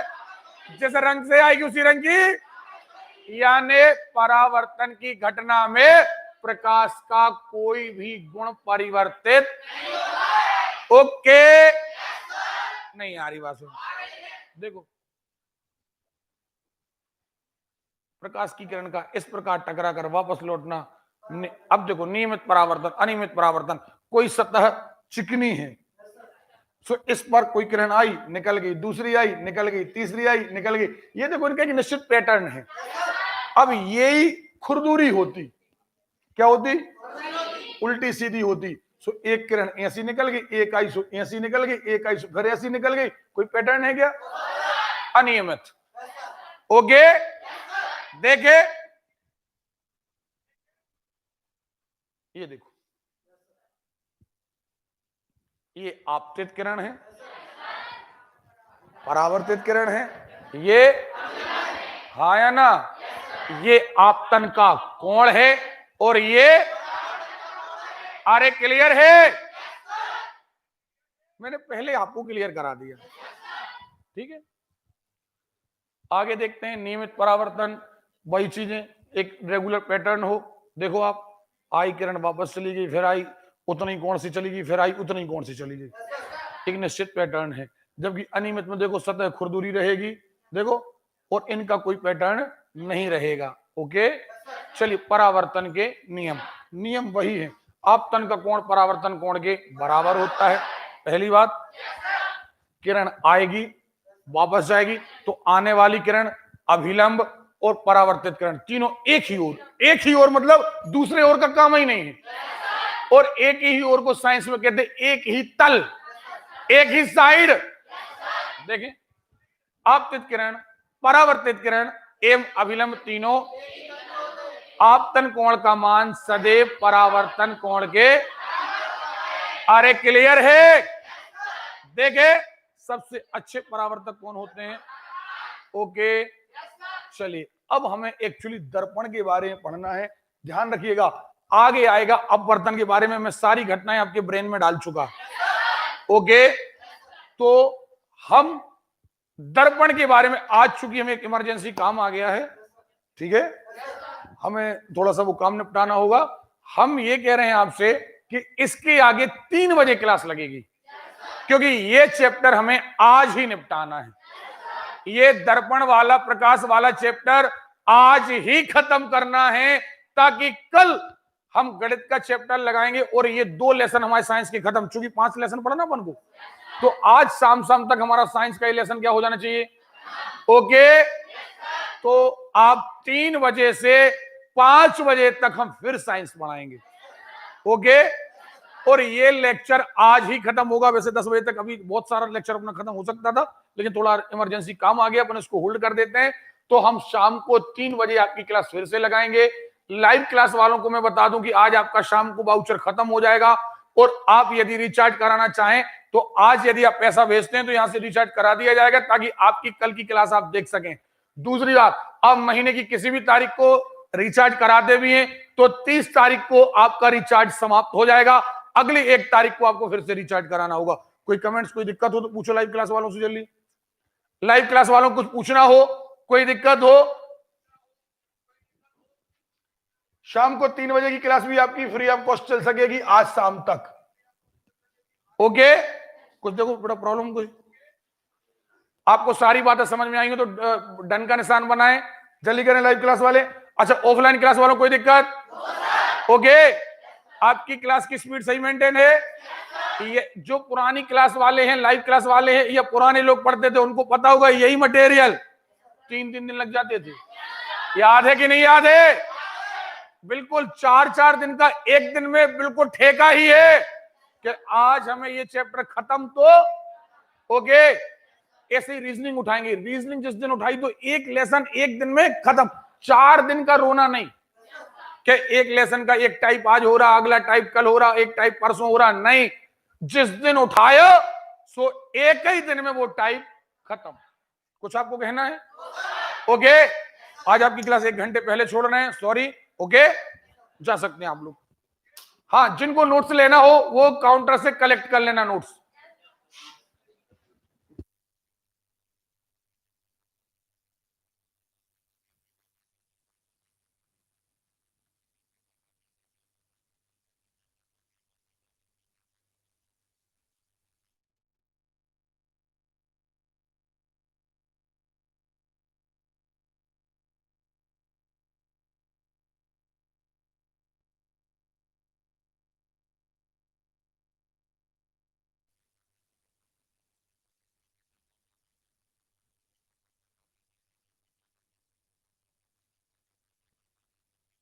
जिस रंग से आएगी उसी रंग की, यानी परावर्तन की घटना में प्रकाश का कोई भी गुण परिवर्तित, ओके, नहीं आ रही बात सुन। देखो, प्रकाश की किरण का इस प्रकार टकरा कर वापस लौटना, अब देखो, नियमित परावर्तन, अनियमित परावर्तन। कोई सतह चिकनी है, सो इस पर कोई किरण आई, निकल गई, दूसरी आई, निकल गई, तीसरी आई, निकल गई। ये देखो इनका एक निश्चित पैटर्न है। अब यही खुरदुरी होती, क्या होती? उल्टी सीधी होती। सो एक किरण ऐसी निकल गई, एक आई सो ऐसी निकल गई, एक आई सो फिर ऐसी निकल गई। कोई पैटर्न है क्या? अनियमित। ओके, देखे ये देखो, ये आपतित किरण है, परावर्तित किरण है, ये हाँ या ना, ये आपतन का कोण है और ये अरे क्लियर है, मैंने पहले आपको क्लियर करा दिया। ठीक है, आगे देखते हैं नियमित परावर्तन। वही चीजें, एक रेगुलर पैटर्न हो। देखो आप, आई किरण वापस चली गई, फिर आई, उतनी कोण से चली गई, फिर आई, उतनी कोण से चली गई। एक निश्चित पैटर्न है। जबकि अनियमित में देखो सतह खुरदुरी रहेगी, देखो, और इनका कोई पैटर्न नहीं रहेगा। ओके, चलिए परावर्तन के नियम। नियम वही है, आपतन का कोण परावर्तन कोण के बराबर होता है। पहली बात, किरण आएगी वापस जाएगी, तो आने वाली किरण, अभिलंब और परावर्तित किरण तीनों एक ही ओर। एक ही ओर मतलब दूसरे ओर का काम ही नहीं है। और एक ही ओर को साइंस में कहते हैं एक ही तल, एक ही साइड। देखें, आपतित किरण, परावर्तित किरण एवं अभिलंब तीनों आपतन कोण का मान सदैव परावर्तन कोण के, अरे क्लियर है? देखे, सबसे अच्छे परावर्तक कौन होते हैं? ओके, चलिए अब हमें एक्चुअली दर्पण के बारे में पढ़ना है। ध्यान रखिएगा, आगे आएगा अपवर्तन के बारे में मैं सारी घटनाएं आपके ब्रेन में डाल चुका। ओके, तो हम दर्पण के बारे में, आज चूंकि हमें एक इमरजेंसी काम आ गया है, ठीक है, हमें थोड़ा सा वो काम निपटाना होगा। हम ये कह रहे हैं आपसे कि इसके आगे 3 बजे क्लास लगेगी, क्योंकि ये चैप्टर हमें आज ही निपटाना है। ये दर्पण वाला, प्रकाश वाला चैप्टर आज ही खत्म करना है, ताकि कल हम गणित का चैप्टर लगाएंगे और ये 2 लेसन हमारे साइंस के खत्म। चूंकि 5 लेसन पढ़ना अपन को, तो आज शाम तक हमारा साइंस का लेसन क्या हो जाना चाहिए? ओके, तो आप 3 बजे से 5 बजे तक हम फिर साइंस पढ़ाएंगे। ओके, और ये लेक्चर आज ही खत्म होगा। वैसे 10 बजे तक अभी बहुत सारा लेक्चर अपना खत्म हो सकता था, लेकिन थोड़ा इमरजेंसी काम आ गया, अपन इसको होल्ड कर देते हैं। तो हम शाम को 3 बजे आपकी क्लास फिर से लगाएंगे। लाइव क्लास वालों को मैं बता दूं कि आज आपका शाम को वाउचर खत्म हो जाएगा, और आप यदि रिचार्ज कराना चाहें तो आज यदि आप पैसा भेजते हैं तो यहां से रिचार्ज करा दिया जाएगा, ताकि आपकी कल की क्लास आप देख सकें। दूसरी बात, आप महीने की किसी भी तारीख को रिचार्ज कराते भी हैं तो 30 तारीख को आपका रिचार्ज समाप्त हो जाएगा। अगली 1 तारीख को आपको फिर से रिचार्ज कराना होगा। कोई कमेंट्स, कोई दिक्कत हो तो पूछो लाइव क्लास वालों से जल्दी। लाइव क्लास वालों को कुछ पूछना हो, कोई दिक्कत हो? शाम को 3 बजे की क्लास भी आपकी फ्री ऑफ कॉस्ट चल सकेगी आज शाम तक। ओके, कुछ देखो बड़ा प्रॉब्लम, कोई आपको सारी बातें समझ में आएंगी तो डन का निशान बनाएं, जल्दी करें लाइव क्लास वाले। अच्छा, ऑफलाइन क्लास वालों कोई दिक्कत? ओके, आपकी क्लास की स्पीड सही मेंटेन है? ये जो पुरानी क्लास वाले हैं, लाइव क्लास वाले हैं, या पुराने लोग पढ़ते थे, उनको पता होगा यही मटेरियल 3-3 दिन लग जाते थे। याद है कि नहीं याद है? बिल्कुल 4-4 दिन का एक दिन में बिल्कुल ठेका ही है कि आज हमें ये चैप्टर खत्म। तो ओके, ऐसे रीजनिंग उठाएंगे। रीजनिंग जिस दिन उठाई तो एक लेसन एक दिन में खत्म। 4 दिन का रोना नहीं कि एक लेसन का एक टाइप आज हो रहा, अगला टाइप कल हो रहा, एक टाइप परसों हो रहा, नहीं। जिस दिन उठाया सो एक ही दिन में वो टाइप खत्म। कुछ आपको कहना है? ओके, आज आपकी क्लास 1 घंटे पहले छोड़ रहे हैं, सॉरी। ओके, जा सकते हैं आप लोग। हाँ, जिनको नोट्स लेना हो वो काउंटर से कलेक्ट कर लेना नोट्स।